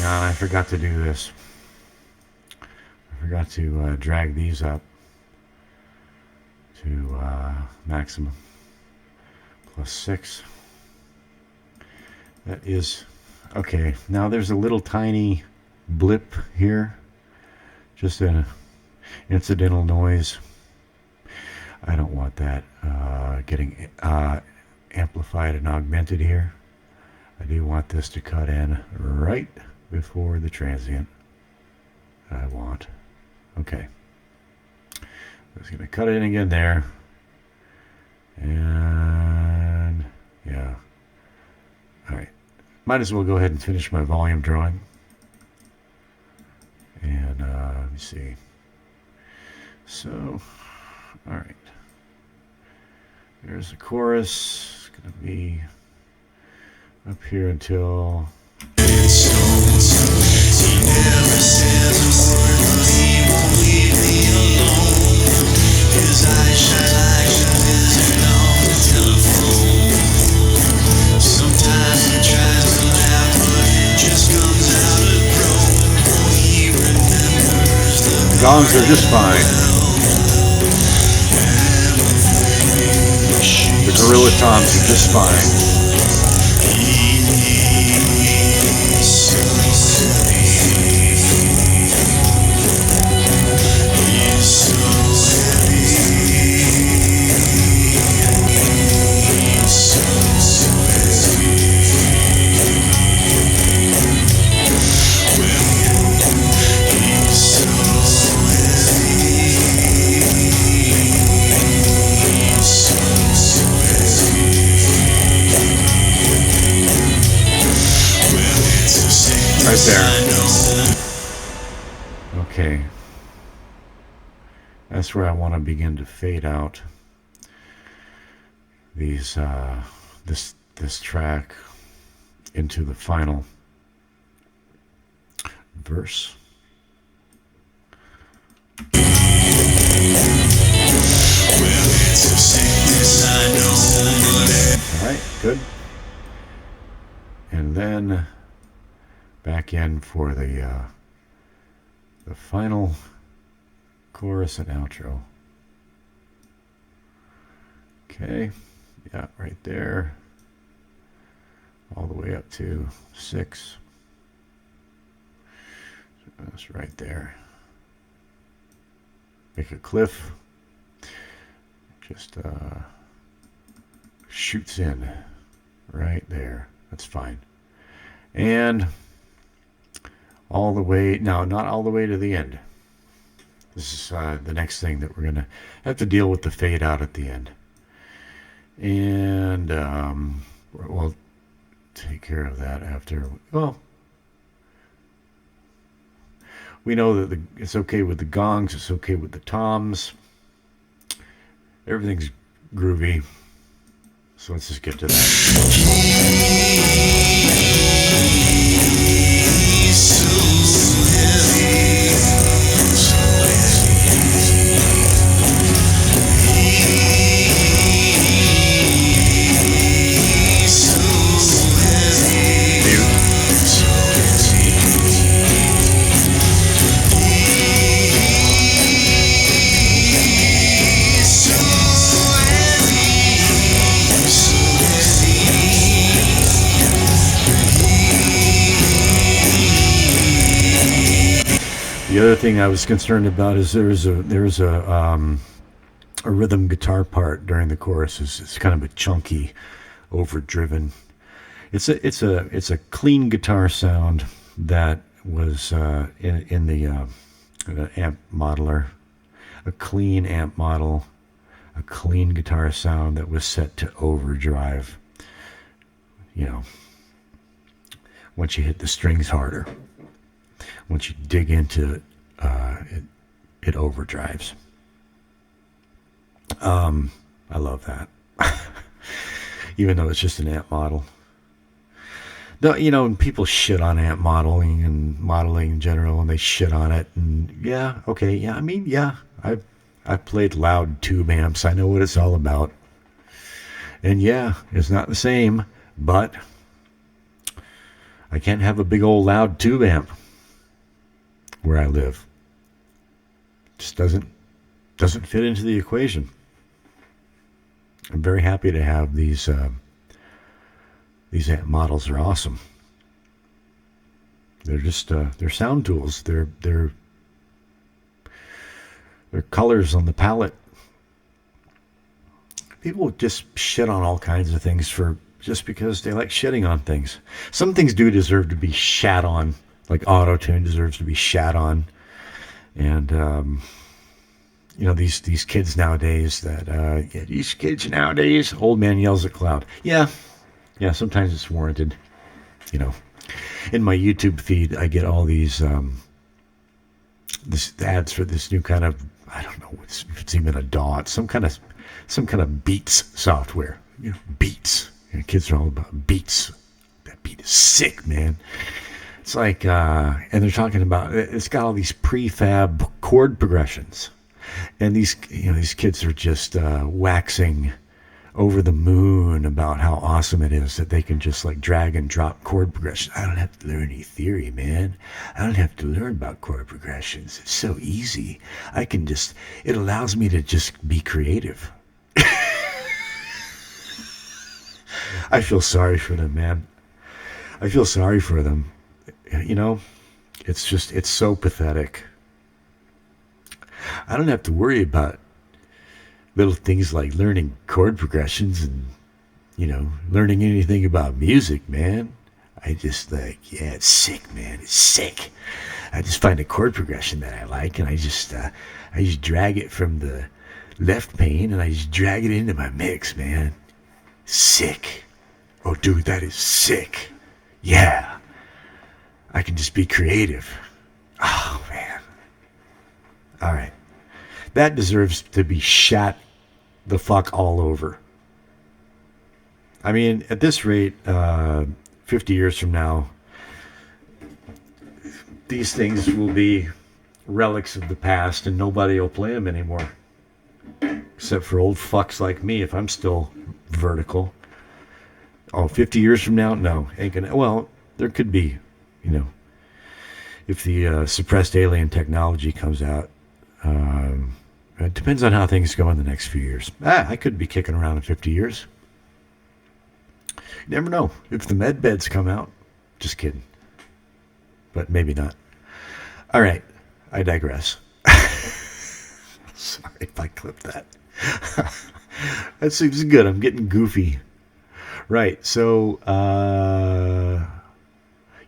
I forgot to do this. I forgot to drag these up to maximum +6. That is okay. Now there's a little tiny blip here, just an incidental noise. I don't want that getting amplified and augmented here. I do want this to cut in right before the transient that I want. Okay. I'm just going to cut it in again there. And yeah. All right. Might as well go ahead and finish my volume drawing. And let me see. So, all right. There's the chorus. It's going to be up here until... He never says a word, but he won't leave me alone. His eyes shine like vision on the telephone. Sometimes he tries to laugh, but it just comes out a groan. He remembers the gongs are just fine. The gorilla toms are just fine. Right there. Okay. That's where I want to begin to fade out these this track into the final verse. All right, good. And then back in for the final chorus and outro. Okay, yeah, right there, all the way up to 6. That's right there. Make a cliff. Just shoots in right there. That's fine. And all the way, now not all the way to the end. This is the next thing that we're going to have to deal with, the fade out at the end. And we'll take care of that after, well, We know that it's okay with the gongs, it's okay with the toms. Everything's groovy. So let's just get to The other thing I was concerned about is there's a rhythm guitar part during the chorus. It's kind of a chunky, overdriven. It's a clean guitar sound that was in the amp modeler, a clean amp model, a clean guitar sound that was set to overdrive. You know, once you hit the strings harder. Once you dig into it, it overdrives. I love that. Even though it's just an amp model. No, you know, people shit on amp modeling and modeling in general, and they shit on it. And yeah, okay, yeah. I mean, yeah, I've played loud tube amps. I know what it's all about. And yeah, it's not the same, but I can't have a big old loud tube amp where I live. Just doesn't fit into the equation. I'm very happy to have these amp models. Are awesome. They're just they're sound tools. They're colors on the palette. People just shit on all kinds of things just because they like shitting on things. Some things do deserve to be shat on. Like auto-tune deserves to be shat on. And, you know, these kids nowadays old man yells at cloud. Yeah, sometimes it's warranted. You know, in my YouTube feed, I get all these, this ads for this new kind of, I don't know if it's even a DAW. It's some kind of Beats software. You know, Beats. You know, kids are all about Beats. That beat is sick, man. It's like, and they're talking about, it's got all these prefab chord progressions. And these kids are just waxing over the moon about how awesome it is that they can just like drag and drop chord progressions. I don't have to learn any theory, man. I don't have to learn about chord progressions. It's so easy. It allows me to just be creative. I feel sorry for them, man. I feel sorry for them. You know, it's so pathetic. I don't have to worry about little things like learning chord progressions and, you know, learning anything about music, man. I just yeah, it's sick, man. It's sick. I just find a chord progression that I like, and I just drag it from the left pane, and I just drag it into my mix, man. Sick. Oh, dude, that is sick. Yeah. I can just be creative. Oh, man. All right. That deserves to be shat the fuck all over. I mean, at this rate, 50 years from now, these things will be relics of the past and nobody will play them anymore. Except for old fucks like me, if I'm still vertical. Oh, 50 years from now? No. Ain't gonna. Well, there could be. You know, if the suppressed alien technology comes out, it depends on how things go in the next few years. I could be kicking around in 50 years. You never know. If the med beds come out, just kidding. But maybe not. All right, I digress. Sorry if I clipped that. That seems good. I'm getting goofy. Right, so,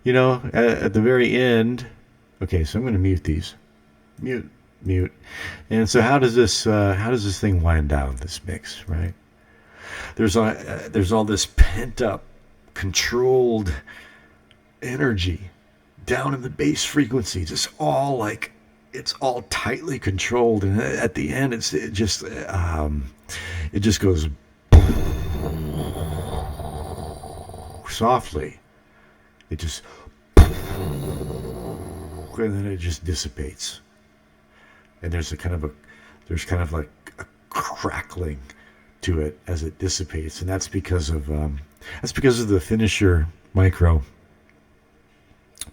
you know, at the very end, okay, so I'm going to mute these. Mute. And so how does this thing wind down, this mix, right? There's all this pent up, controlled energy down in the bass frequency, just all like it's all tightly controlled, and at the end it just goes softly. It just, and then it just dissipates, and there's kind of like a crackling to it as it dissipates, and that's because of the Finisher Micro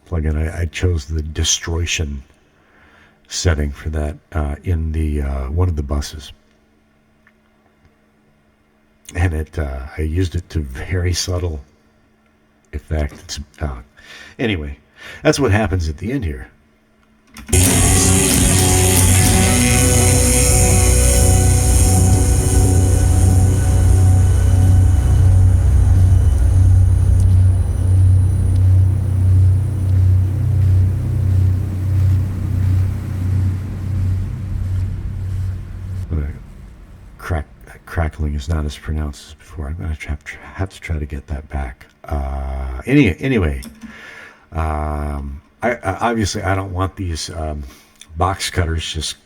plugin. I chose the distortion setting for that in the one of the buses, and I used it to very subtle effect. Anyway, that's what happens at the end here. Crackling is not as pronounced as before. I'm going to have to try to get that back. Anyway, I obviously I don't want these box cutters just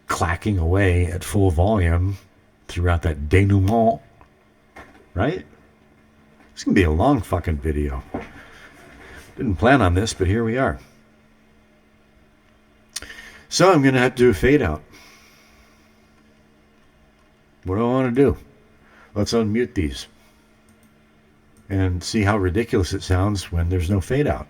clacking away at full volume throughout that denouement, right? It's going to be a long fucking video. Didn't plan on this, but here we are. So I'm going to have to do a fade out. What do I want to do? Let's unmute these and see how ridiculous it sounds when there's no fade out.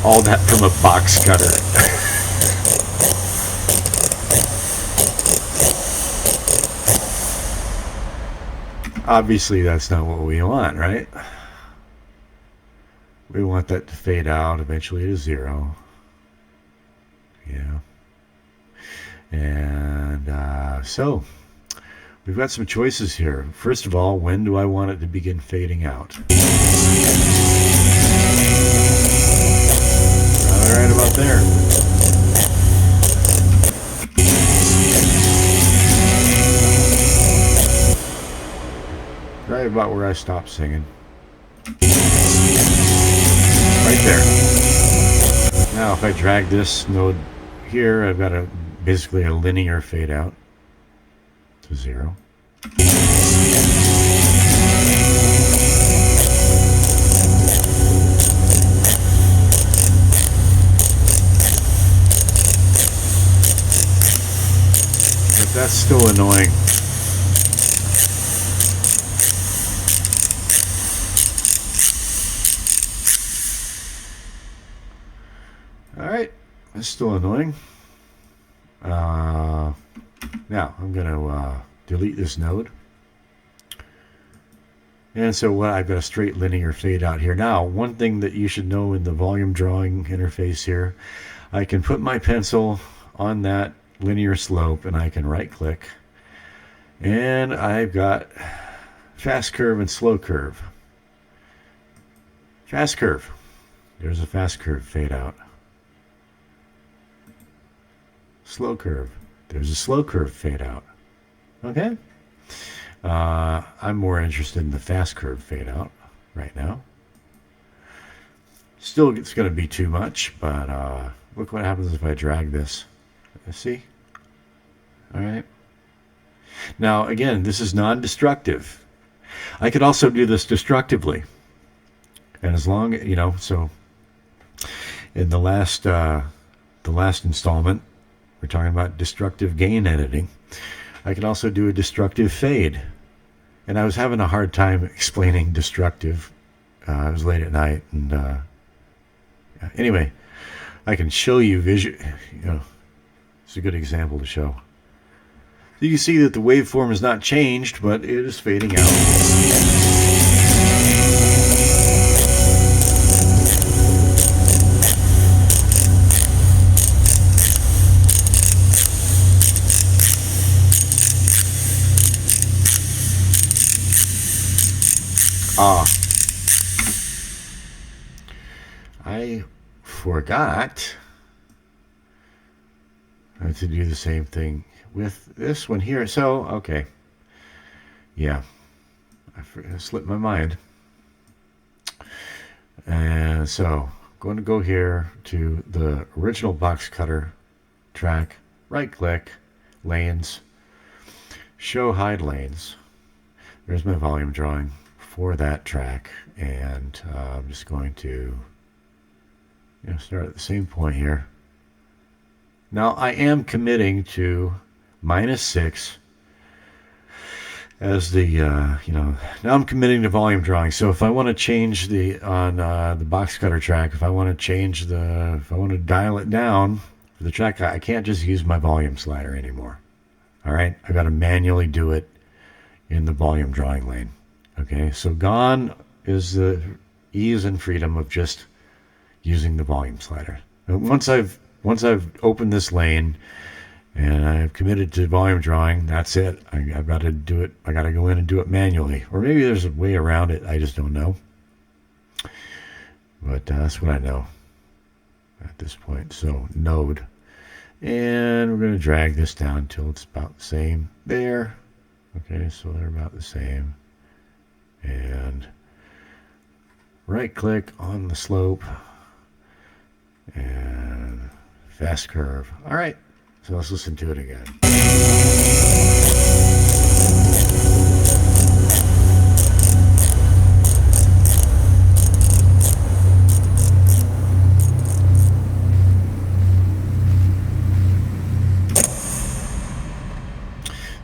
All that from a box cutter. Obviously, that's not what we want, right? We want that to fade out eventually to 0. Yeah. And so, we've got some choices here. First of all, when do I want it to begin fading out? Right about there. Right about where I stopped singing. Right there. Now if I drag this node here, I've got basically a linear fade out to 0. But that's still annoying. Alright, that's still annoying. Now, I'm going to delete this node. And so I've got a straight linear fade out here. Now, one thing that you should know in the volume drawing interface here, I can put my pencil on that linear slope and I can right click. And I've got fast curve and slow curve. Fast curve. There's a fast curve fade out. Slow curve. There's a slow curve fade out. Okay? I'm more interested in the fast curve fade out right now. Still, it's going to be too much, but look what happens if I drag this. See? All right. Now, again, this is non-destructive. I could also do this destructively. And as long, so in the last installment, we're talking about destructive gain editing. I can also do a destructive fade. And I was having a hard time explaining destructive. It was late at night. And anyway, I can show you it's a good example to show. So you can see that the waveform is not changed, but it is fading out. I forgot I have to do the same thing with this one here. So, okay. Yeah. I slipped my mind. And so, going to go here to the original Boxcutter track, right click, lanes, show hide lanes. There's my volume drawing for that track, and I'm just going to start at the same point here. Now I am committing to -6 as the now I'm committing to volume drawing. So if I want to change the Boxcutter track, if I want to dial it down for the track, I can't just use my volume slider anymore. All right, I got to manually do it in the volume drawing lane. Okay, so gone is the ease and freedom of just using the volume slider. Once I've opened this lane and I've committed to volume drawing, that's it. I've got to do it. I got to go in and do it manually, or maybe there's a way around it. I just don't know. But that's what I know at this point. So node, and we're going to drag this down until it's about the same there. Okay, so they're about the same. And right click on the slope and fast curve. All right, so let's listen to it again.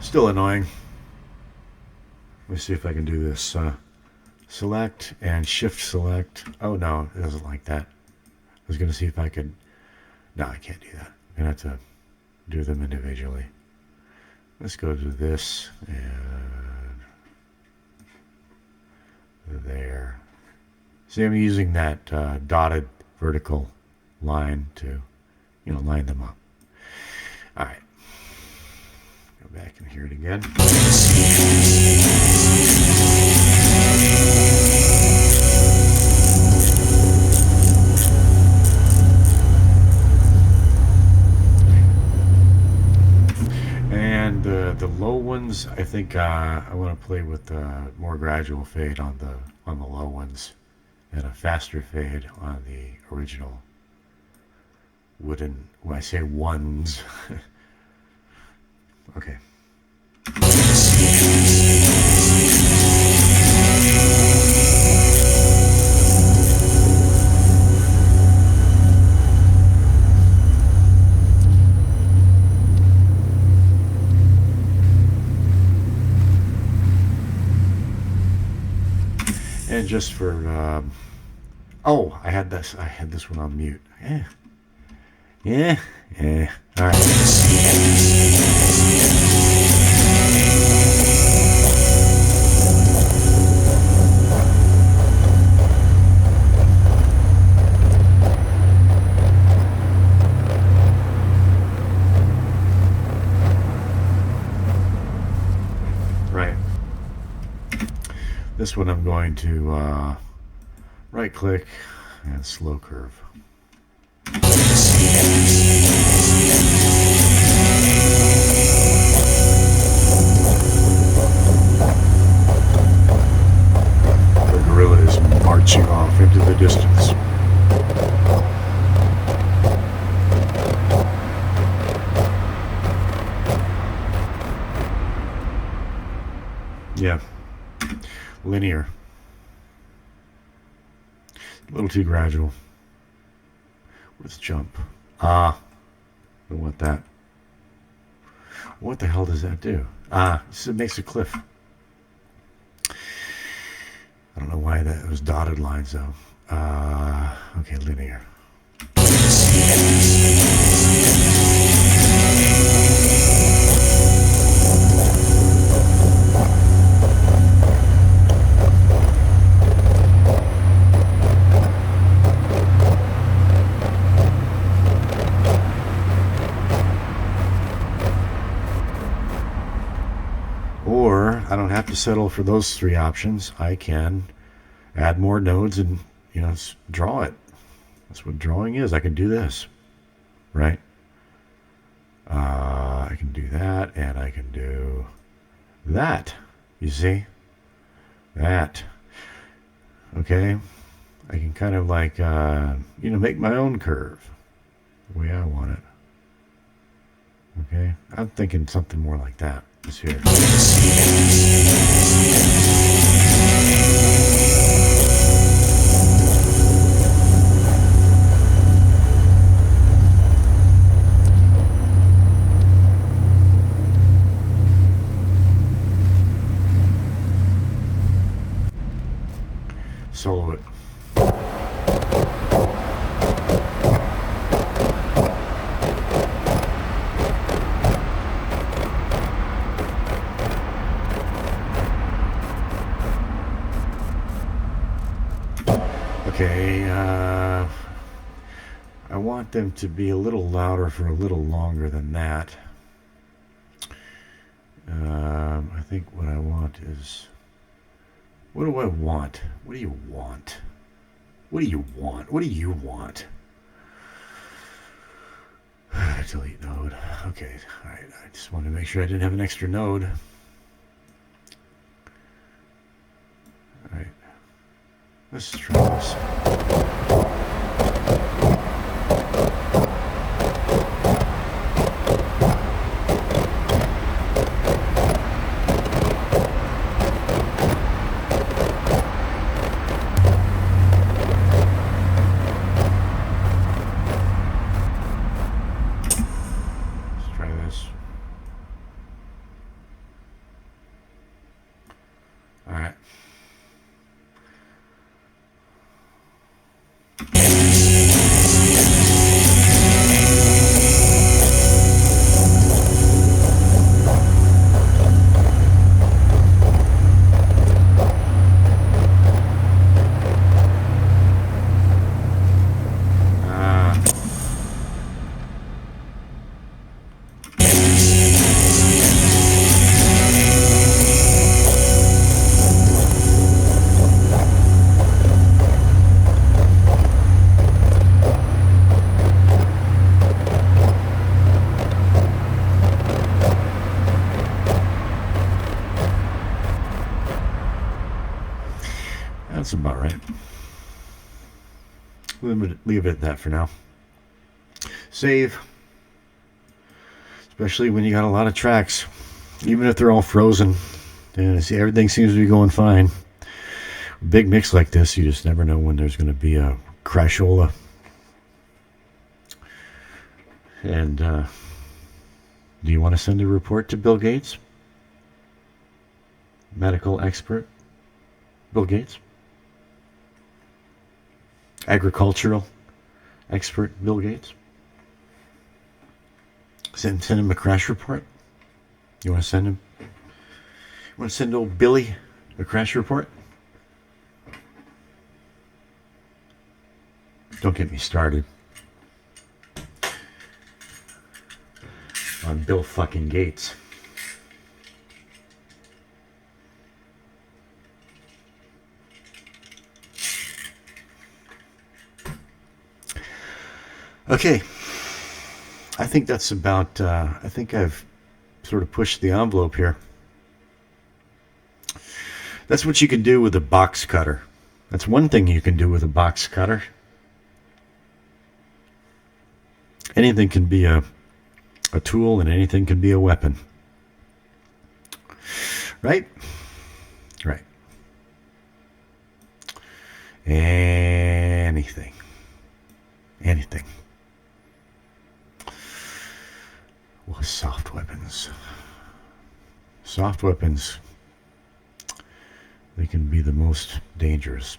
Still annoying. Let me see if I can do this. Select and shift select. Oh no, it doesn't like that. I was going to see if I could. No, I can't do that. I'm going to have to do them individually. Let's go to this and there. See, I'm using that dotted vertical line to, line them up. All right. Go back and hear it again. And the low ones, I think I want to play with more gradual fade on the low ones, and a faster fade on the original wooden. When I say ones, okay. And just for oh, I had this one on mute. Yeah. All right. This one I'm going to right click and slow curve. The gorilla is marching off into the distance. Yeah. Linear. A little too gradual. Let's jump. I don't want that. What the hell does that do? It makes a cliff. I don't know why that was dotted lines though. Okay, linear. Or I don't have to settle for those three options. I can add more nodes and, draw it. That's what drawing is. I can do this, right? I can do that, and I can do that. You see? That. Okay? I can kind of like, make my own curve the way I want it. Okay? I'm thinking something more like that. This here. Solo it. Okay, I want them to be a little louder for a little longer than that. I think what I want is... What do I want? What do you want? What do you want? What do you want? Delete node. Okay, alright. I just wanted to make sure I didn't have an extra node. Alright. Let's try this. That's about right. Leave it at that for now. Save. Especially when you got a lot of tracks. Even if they're all frozen. And see, everything seems to be going fine. A big mix like this, you just never know when there's going to be a crashola. And do you want to send a report to Bill Gates? Medical expert Bill Gates? Agricultural expert Bill Gates? Send him a crash report? You want to send him? You want to send old Billy a crash report? Don't get me started on Bill fucking Gates. Okay, I think that's about, I think I've sort of pushed the envelope here. That's what you can do with a box cutter. That's one thing you can do with a box cutter. Anything can be a tool and anything can be a weapon. Right? Right. Anything. Anything. Well, soft weapons. Soft weapons, they can be the most dangerous.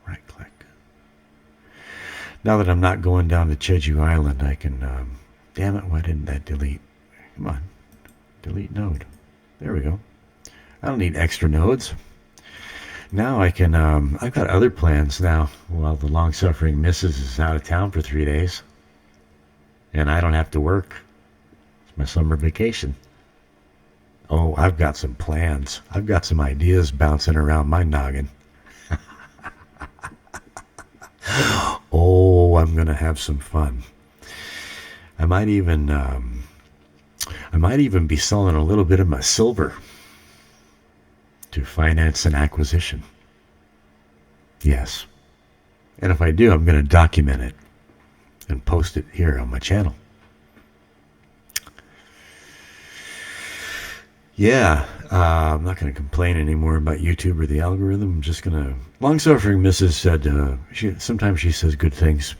Right click. Now that I'm not going down to Jeju Island, I can, damn it, why didn't that delete? Come on, delete node. There we go. I don't need extra nodes. Now I can, I've got other plans now while the long-suffering Mrs. is out of town for 3 days. And I don't have to work. It's my summer vacation. Oh, I've got some plans. I've got some ideas bouncing around my noggin. Oh, I'm going to have some fun. I might even be selling a little bit of my silver to finance an acquisition. Yes. And if I do, I'm going to document it and post it here on my channel. Yeah, I'm not going to complain anymore about YouTube or the algorithm. I'm just going to... Long-suffering Mrs. said, sometimes she says good things.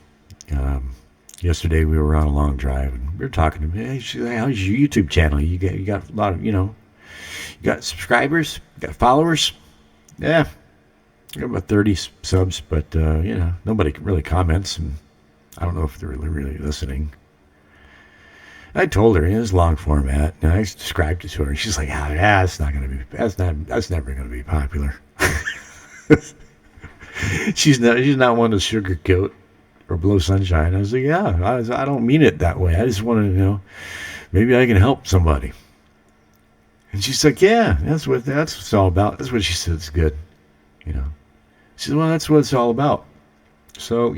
Yesterday we were on a long drive and we were talking to me. Hey, how's your YouTube channel? You got a lot of, you got subscribers? You got followers? Yeah. I got about 30 subs, but, nobody really comments. And I don't know if they're really listening. I told her it was long format, and I described it to her. And she's like, that's never going to be popular. she's not one to sugarcoat or blow sunshine. I was like, I don't mean it that way. I just want to know, maybe I can help somebody. And she's like, yeah, that's what it's all about. That's what she said. It's good, She said, well, that's what it's all about. So,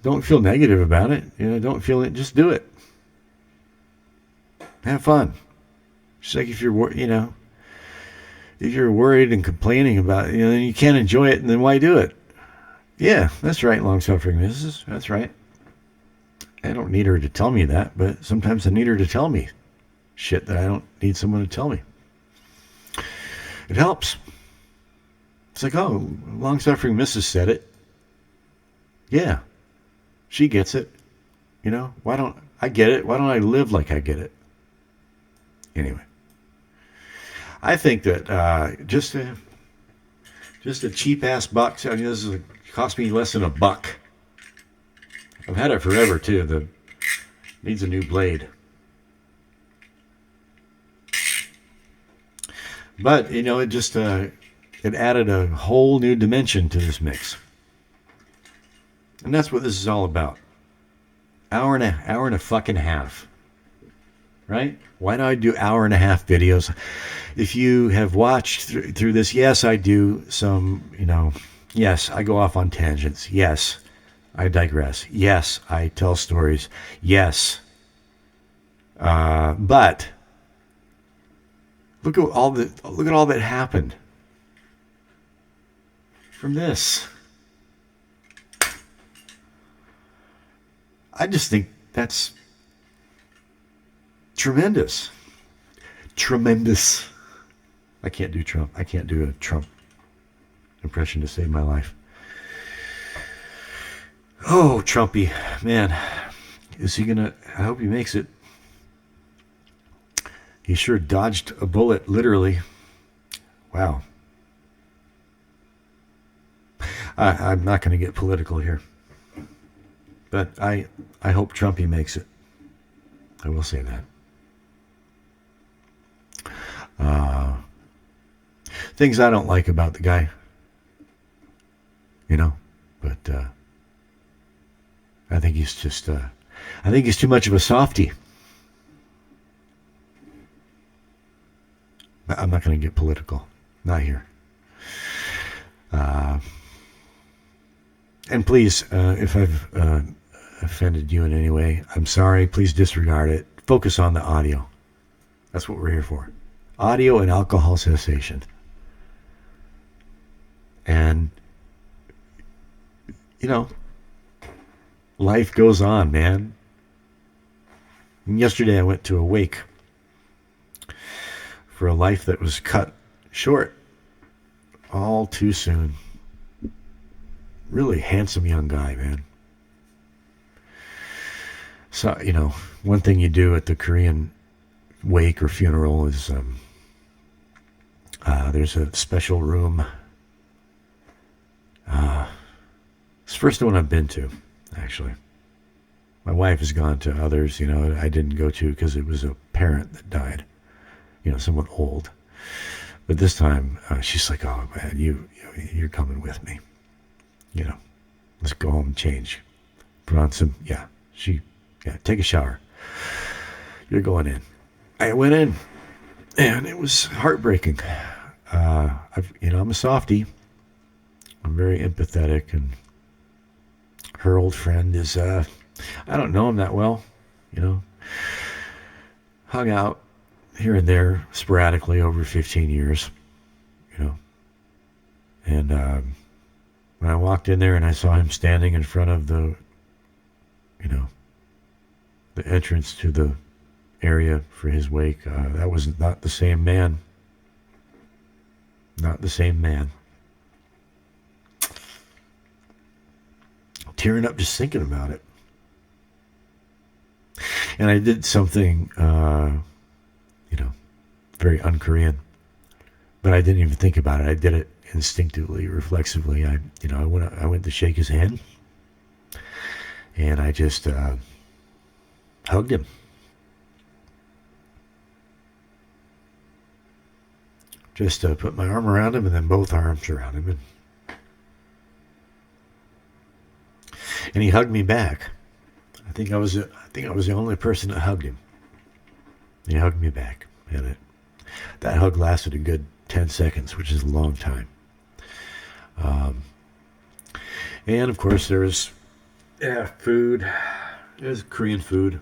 don't feel negative about it. Don't feel it. Just do it. Have fun. She's like, if you're worried and complaining about it, then you can't enjoy it, and then why do it? Yeah, that's right, long-suffering Mrs. That's right. I don't need her to tell me that, but sometimes I need her to tell me shit that I don't need someone to tell me. It helps. It's like, oh, long-suffering Mrs. said it. Yeah, she gets it. Why don't I get it? Why don't I live like I get it? Anyway, I think that just a cheap ass box. This cost me less than $1. I've had it forever too. Needs a new blade, but it just it added a whole new dimension to this mix. And that's what this is all about. Hour and a fucking half. Right? Why do I do hour and a half videos? If you have watched through this, yes, I do some, yes, I go off on tangents. Yes, I digress. Yes, I tell stories. Yes. But look at all that happened from this. I just think that's tremendous. Tremendous. I can't do Trump. I can't do a Trump impression to save my life. Oh, Trumpy. Man, is he gonna... I hope he makes it. He sure dodged a bullet, literally. Wow. I'm not going to get political here. But I hope Trumpy makes it. I will say that. Things I don't like about the guy. But I think he's just... I think he's too much of a softie. I'm not going to get political. Not here. And please, if I've offended you in any way, I'm sorry. Please disregard it. Focus on the audio. That's what we're here for. Audio and alcohol cessation. And, life goes on, man. And yesterday I went to a wake for a life that was cut short all too soon. Really handsome young guy, man. So, one thing you do at the Korean wake or funeral is there's a special room. It's the first one I've been to, actually. My wife has gone to others, I didn't go to because it was a parent that died, someone old. But this time, she's like, oh, man, you're coming with me. Let's go home and change. Put on some, take a shower. You're going in. I went in, and it was heartbreaking. I'm a softie. I'm very empathetic, and her old friend is, I don't know him that well, you know. Hung out here and there sporadically over 15 years, you know. And when I walked in there and I saw him standing in front of the, you know, the entrance to the area for his wake, that was not the same man. Not the same man. Tearing up just thinking about it. And I did something, you know, very un-Korean. But I didn't even think about it. I did it instinctively, reflexively. I went to shake his hand. And I just hugged him. Just put my arm around him and then both arms around him. And he hugged me back. I think I was the only person that hugged him. He hugged me back. And that hug lasted a good 10 seconds, which is a long time. And of course there was food. There's Korean food.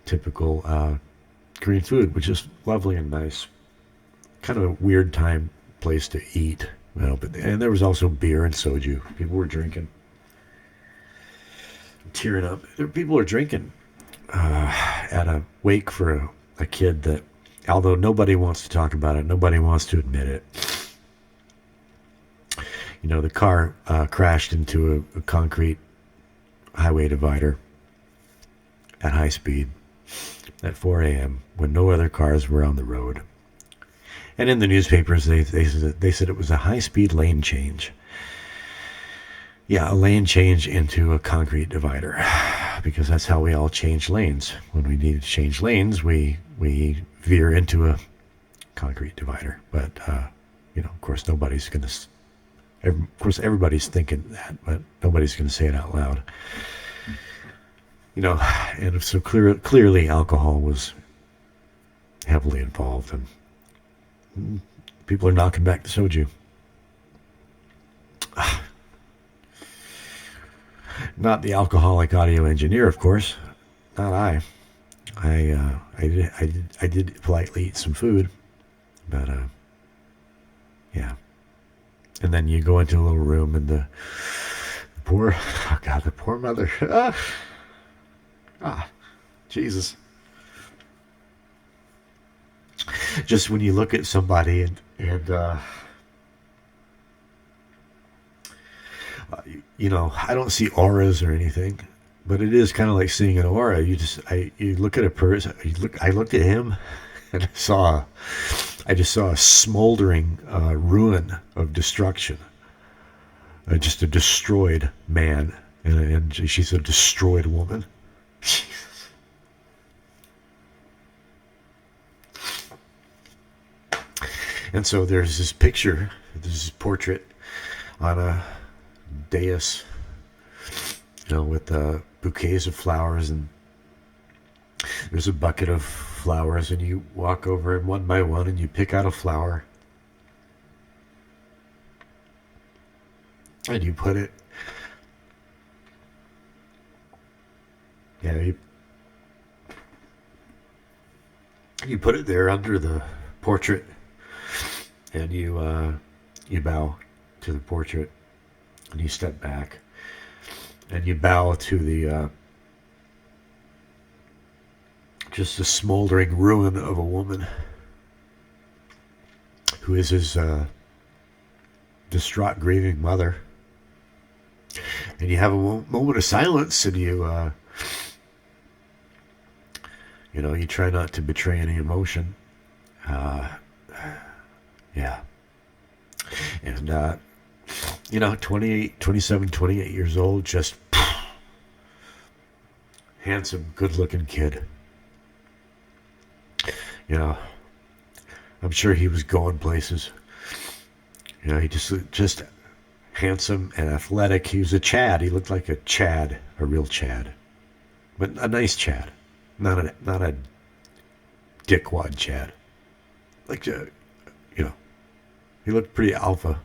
Typical Korean food, which is lovely and nice. Kind of a weird place to eat. Well, and there was also beer and soju. People were drinking. Tearing up. People are drinking at a wake for a kid that, although nobody wants to talk about it, nobody wants to admit it. You know, the car crashed into a concrete highway divider at high speed at 4 a.m. when no other cars were on the road. And in the newspapers, they said it was a high-speed lane change. Yeah, a lane change into a concrete divider, because that's how we all change lanes. When we need to change lanes, we veer into a concrete divider. But you know, of course, nobody's going to. Of course, everybody's thinking that, but nobody's going to say it out loud. You know, and so clearly, alcohol was heavily involved, and people are knocking back the soju. Not the alcoholic audio engineer, of course. Not I. I did politely eat some food, but yeah. And then you go into a little room, and the poor mother. Jesus. Just when you look at somebody and you know, I don't see auras or anything, but it is kind of like seeing an aura. You look at a person. I looked at him, and I just saw a smoldering ruin of destruction. Just a destroyed man, and she's a destroyed woman. Jesus. And so there's this picture, this portrait on a dais, you know, with bouquets of flowers, and there's a bucket of flowers, and you walk over and one by one, and you pick out a flower, and you put it, you put it there under the portrait, and you bow to the portrait, and you step back, and you bow to the just a smoldering ruin of a woman who is his distraught, grieving mother. And you have a moment of silence, and you you try not to betray any emotion. Yeah. And, 27, 28 years old, just handsome, good-looking kid. You know, I'm sure he was going places. You know, he just handsome and athletic. He was a Chad. He looked like a Chad, a real Chad. But a nice Chad. Not a dickwad Chad. Like, he looked pretty alpha.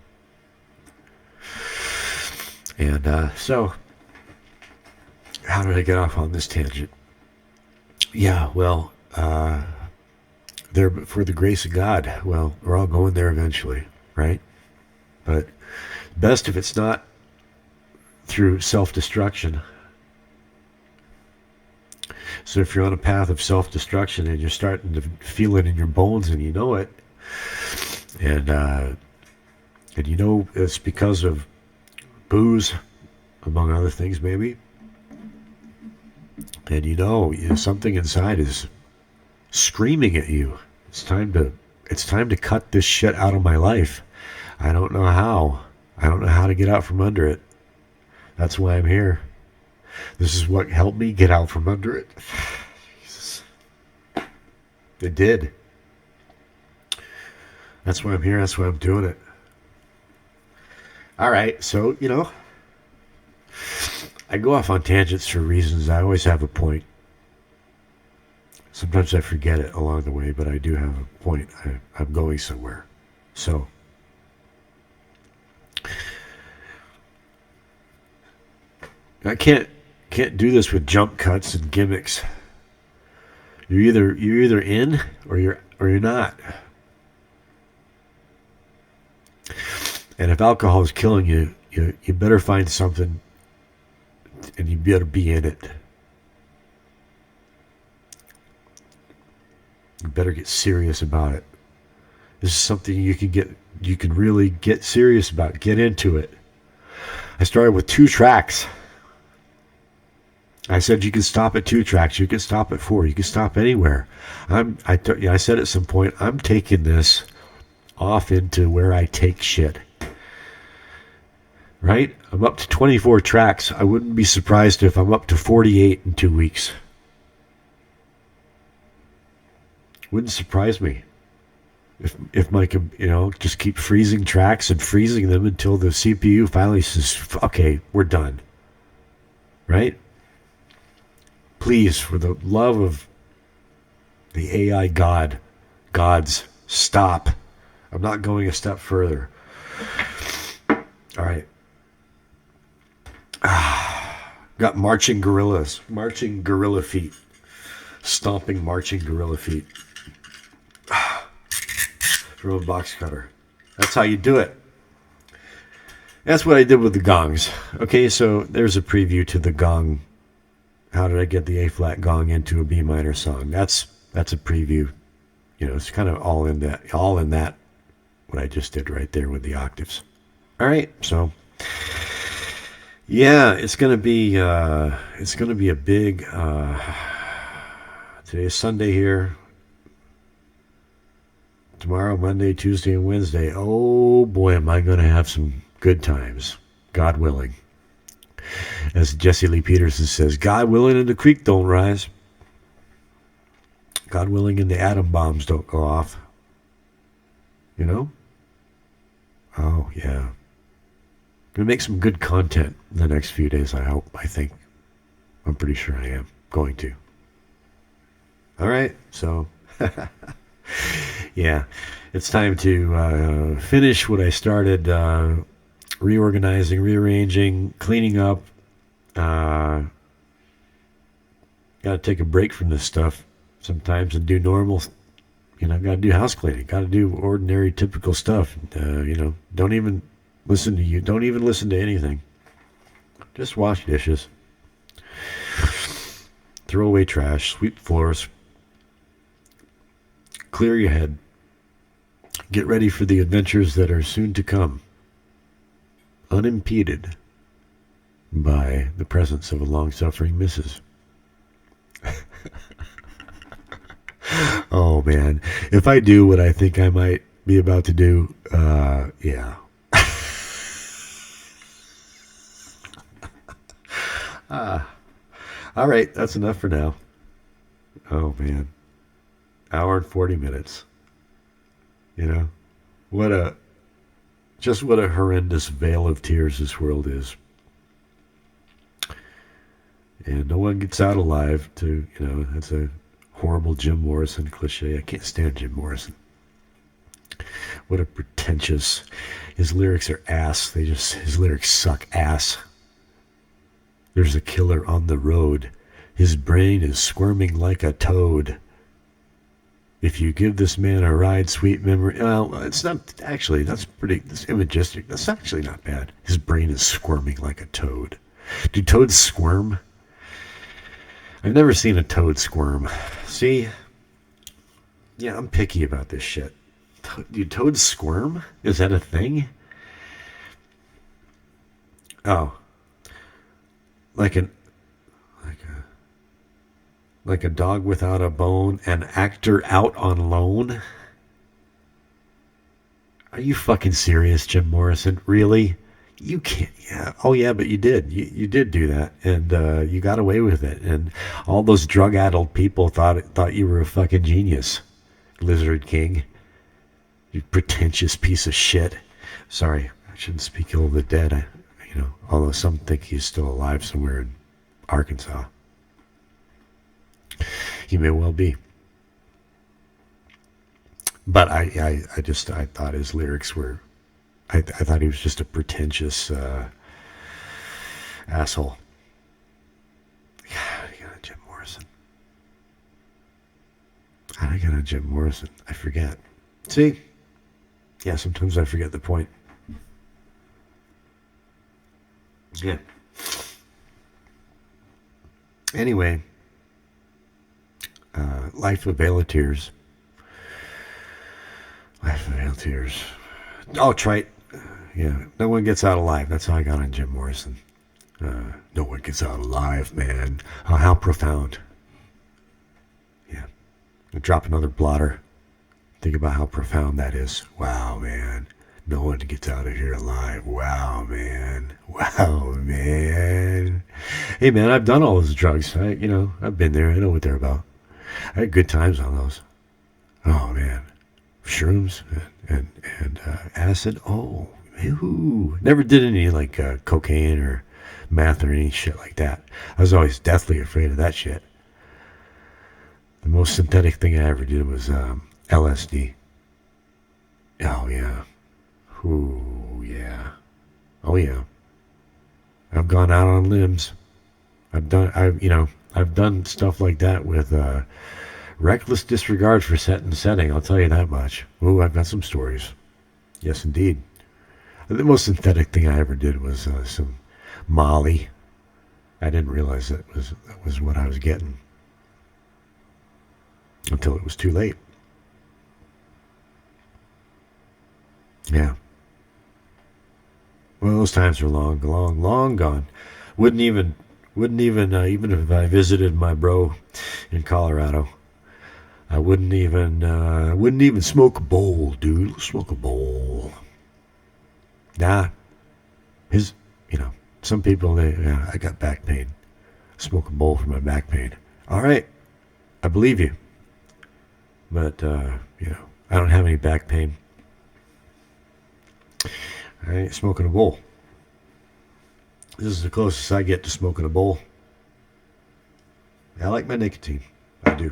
And so, how did I get off on this tangent? Yeah, well, there for the grace of God. Well, we're all going there eventually, right? But best if it's not through self-destruction. So if you're on a path of self-destruction and you're starting to feel it in your bones and you know it, and you know it's because of booze, among other things, maybe, and you know something inside is screaming at you. It's time to cut this shit out of my life. I don't know how. I don't know how to get out from under it. That's why I'm here. This is what helped me get out from under it. Jesus. It did. That's why I'm here. That's why I'm doing it. All right. So, I go off on tangents for reasons. I always have a point. Sometimes I forget it along the way, but I do have a point. I'm going somewhere. So, I can't do this with jump cuts and gimmicks. You're either in or you're not. And if alcohol is killing you, you better find something, and you better be in it. You better get serious about it. This is something you can really get serious about. Get into it. I started with 2 tracks. I said you can stop at 2 tracks. You can stop at 4. You can stop anywhere. I said at some point, I'm taking this off into where I take shit. Right? I'm up to 24 tracks. I wouldn't be surprised if I'm up to 48 in 2 weeks. Wouldn't surprise me. If my, just keep freezing tracks and freezing them until the CPU finally says, okay, we're done. Right? Please, for the love of the AI gods, stop. I'm not going a step further. All right. Got marching gorilla feet. Stomping marching gorilla feet. From a Boxcutter. That's how you do it. That's what I did with the gongs. Okay, so there's a preview to the gong. How did I get the A-flat gong into a B minor song? That's a preview. It's kind of all in that what I just did right there with the octaves. All right, so yeah, it's gonna be a big. Today's Sunday here. Tomorrow, Monday, Tuesday, and Wednesday. Oh boy, am I gonna have some good times, God willing. As Jesse Lee Peterson says, God willing and the creek don't rise. God willing and the atom bombs don't go off. Oh, yeah. Gonna make some good content in the next few days, I hope. I think. I'm pretty sure I am going to. All right, so... yeah, it's time to finish what I started, reorganizing, rearranging, cleaning up. Got to take a break from this stuff sometimes and do normal. Got to do house cleaning. Got to do ordinary, typical stuff. Don't even listen to you. Don't even listen to anything. Just wash dishes, throw away trash, sweep floors. Clear your head. Get ready for the adventures that are soon to come, unimpeded by the presence of a long-suffering missus. Oh, man. If I do what I think I might be about to do, yeah. All right, that's enough for now. Oh, man. Hour and 40 minutes. What a horrendous veil of tears this world is. And no one gets out alive that's a horrible Jim Morrison cliche. I can't stand Jim Morrison. What a pretentious. His lyrics are ass. His lyrics suck ass. There's a killer on the road. His brain is squirming like a toad. If you give this man a ride, sweet memory. Well, it's not actually. That's imagistic. That's actually not bad. His brain is squirming like a toad. Do toads squirm? I've never seen a toad squirm. See? Yeah, I'm picky about this shit. Do toads squirm? Is that a thing? Oh. Like a dog without a bone, an actor out on loan? Are you fucking serious, Jim Morrison? Really? You can't. Yeah. Oh yeah, but you did. You did do that, and you got away with it. And all those drug-addled people thought you were a fucking genius, Lizard King. You pretentious piece of shit. Sorry, I shouldn't speak ill of the dead. Although some think he's still alive somewhere in Arkansas. He may well be. But I thought his lyrics were. I thought he was just a pretentious asshole. How did I get on Jim Morrison? How did I get on Jim Morrison? I forget. See? Yeah, sometimes I forget the point. Yeah. Anyway, Life of Veil of Tears. Life of Veil of Tears. Oh, trite. Yeah, no one gets out alive. That's how I got on Jim Morrison. No one gets out alive, man. Oh, how profound. Yeah. Drop another blotter. Think about how profound that is. Wow, man. No one gets out of here alive. Wow, man. Wow, man. Hey, man, I've done all those drugs. I've been there. I know what they're about. I had good times on those. Oh, man. Shrooms and acid. Oh, ew. Never did any like cocaine or meth or any shit like that. I was always deathly afraid of that shit. The most synthetic thing I ever did was LSD. Oh yeah. Ooh yeah. Oh yeah. I've gone out on limbs. I've done stuff like that with reckless disregard for set and setting. I'll tell you that much. Ooh, I've got some stories. Yes, indeed. The most synthetic thing I ever did was some Molly. I didn't realize that was what I was getting until it was too late. Yeah. Well, those times are long gone. Wouldn't even if I visited my bro in Colorado, I wouldn't even smoke a bowl, dude. Let's smoke a bowl. Nah. Some people, I got back pain. Smoke a bowl for my back pain. All right. I believe you. But, I don't have any back pain. I ain't smoking a bowl. This is the closest I get to smoking a bowl. I like my nicotine. I do.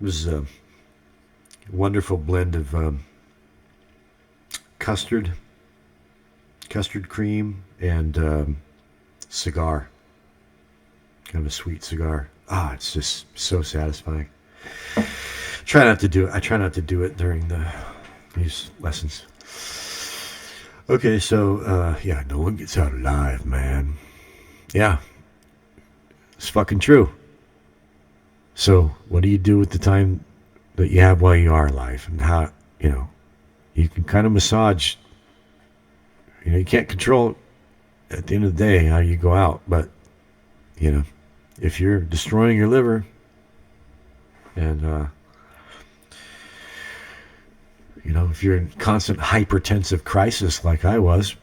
This is a wonderful blend of custard cream, and cigar. Kind of a sweet cigar. It's just so satisfying. I try not to do it during these lessons. Okay, so no one gets out alive, man. Yeah, it's fucking true. So what do you do with the time that you have while you are alive? And how, you can kind of massage, you can't control at the end of the day how you go out, but, if you're destroying your liver and, if you're in constant hypertensive crisis like I was,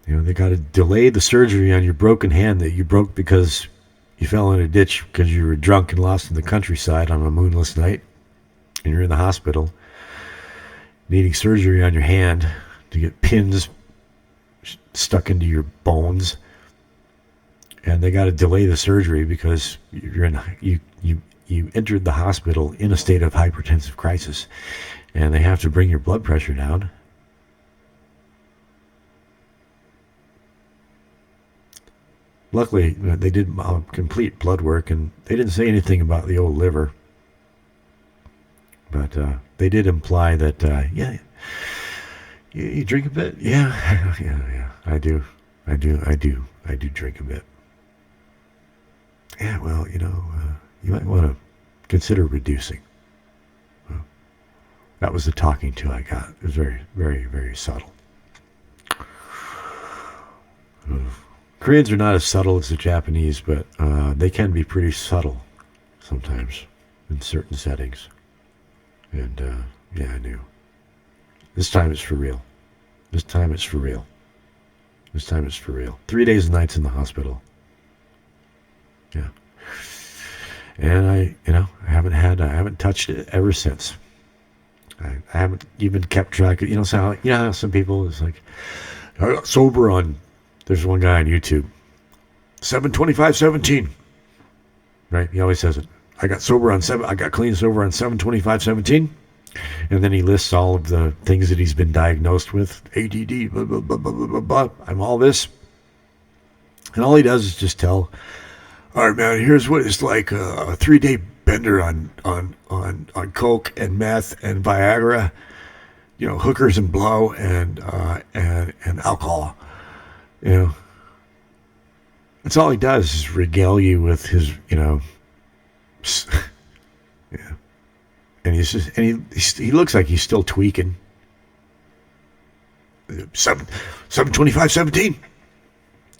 they got to delay the surgery on your broken hand that you broke because you fell in a ditch because you were drunk and lost in the countryside on a moonless night, and you're in the hospital needing surgery on your hand to get pins stuck into your bones. and they got to delay the surgery because you entered the hospital in a state of hypertensive crisis, and they have to bring your blood pressure down. Luckily, they did complete blood work, and they didn't say anything about the old liver. But they did imply that, yeah, you drink a bit? Yeah, yeah, I do drink a bit. Yeah, well, you might want to consider reducing. Well, that was the talking to I got. It was very, very, very subtle. Koreans are not as subtle as the Japanese, but they can be pretty subtle sometimes in certain settings. And yeah, I knew. This time it's for real. This time it's for real. 3 days and nights in the hospital. Yeah. And I haven't touched it ever since. I haven't even kept track of, how some people, it's like, I got sober on, there's one guy on YouTube, 7/25/17. Right? He always says it. I got clean sober on 7/25/17. And then he lists all of the things that he's been diagnosed with. ADD, blah, blah, blah, blah, blah, blah, blah. I'm all this. And all he does is just tell, all right, man, here's what it's like a 3-day bender on coke and meth and Viagra, hookers and blow and alcohol. That's all he does is regale you with his, yeah. And he looks like he's still tweaking. 7/25/17.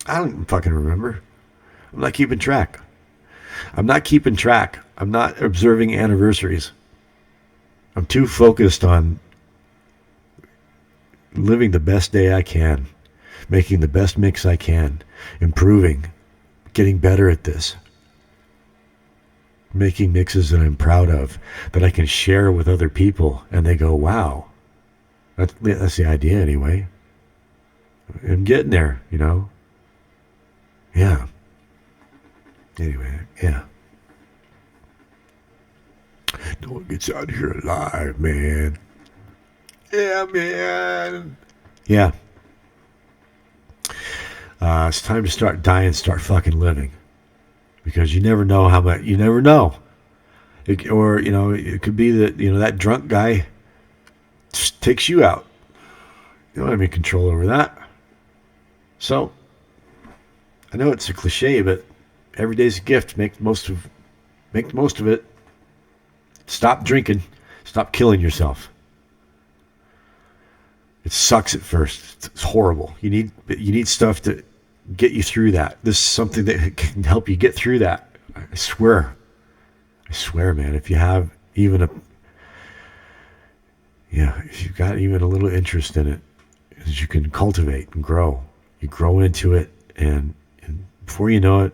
I don't fucking remember. I'm not keeping track. I'm not observing anniversaries. I'm too focused on living the best day I can, making the best mix I can, improving, getting better at this. Making mixes that I'm proud of, that I can share with other people, and they go, wow. That's the idea anyway. I'm getting there, Yeah. Anyway, yeah. No one gets out here alive, man. Yeah, man. Yeah. It's time to start dying, start fucking living. Because you never know how much, you never know. It could be that, that drunk guy just takes you out. You don't have any control over that. So, I know it's a cliche, but every day's a gift. Make the most of it. Stop drinking. Stop killing yourself. It sucks at first. It's horrible. You need stuff to get you through that. This is something that can help you get through that. I swear, man. If you have even if you've got even a little interest in it, you can cultivate and grow. You grow into it, and before you know it,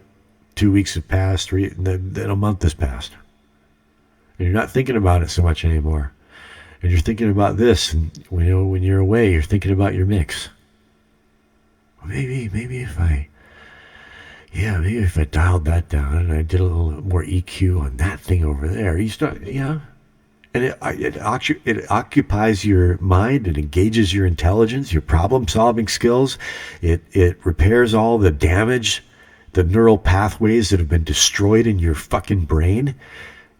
2 weeks have passed, then a month has passed, and you're not thinking about it so much anymore. And you're thinking about this, and when you're away, you're thinking about your mix. Maybe if I dialed that down and I did a little more EQ on that thing over there, you start, and it occupies your mind, it engages your intelligence, your problem-solving skills, it repairs all the damage, the neural pathways that have been destroyed in your fucking brain.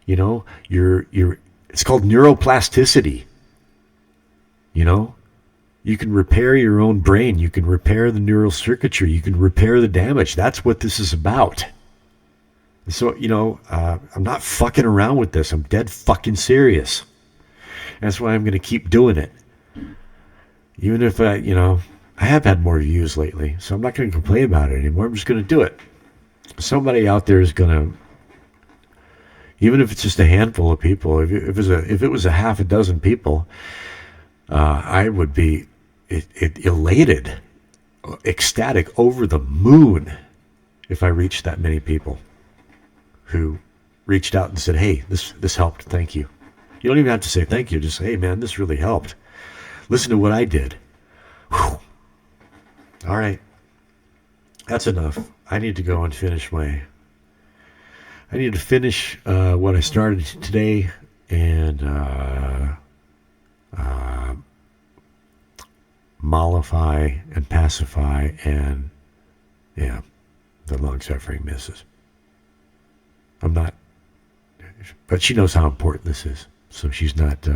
It's called neuroplasticity. You can repair your own brain. You can repair the neural circuitry. You can repair the damage. That's what this is about. So, I'm not fucking around with this. I'm dead fucking serious. That's why I'm going to keep doing it. Even if I have had more views lately, so I'm not going to complain about it anymore. I'm just going to do it. Somebody out there is going to, even if it's just a handful of people, if it was a half a dozen people, I would be elated, ecstatic, over the moon if I reached that many people who reached out and said, hey, this helped, thank you. You don't even have to say thank you, just say, hey man, this really helped. Listen to what I did. Whew. All right, that's enough. I need to go and finish I need to finish what I started today and mollify and pacify and, yeah, the long-suffering missus. I'm not, but she knows how important this is, so she's not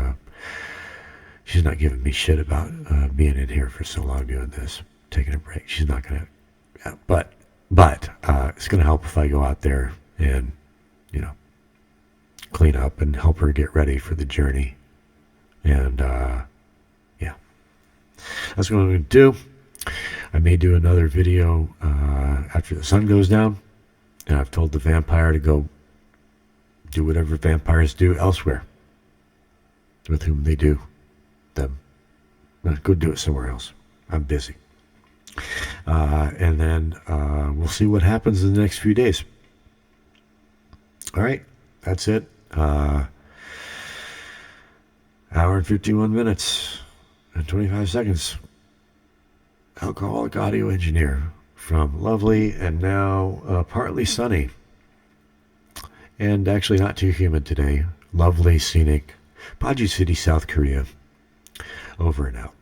giving me shit about being in here for so long doing this, taking a break. She's not gonna, yeah, but it's gonna help if I go out there and, you know, clean up and help her get ready for the journey. And yeah, that's what I'm going to do. I may do another video after the sun goes down, and I've told the vampire to go do whatever vampires do elsewhere with whom they do them. Go do it somewhere else. I'm busy. And then we'll see what happens in the next few days. All right, that's it. Hour and 51 minutes and 25 seconds. Alcoholic audio engineer from lovely and now partly sunny, and actually not too humid today, lovely, scenic Paju City, South Korea. Over and out.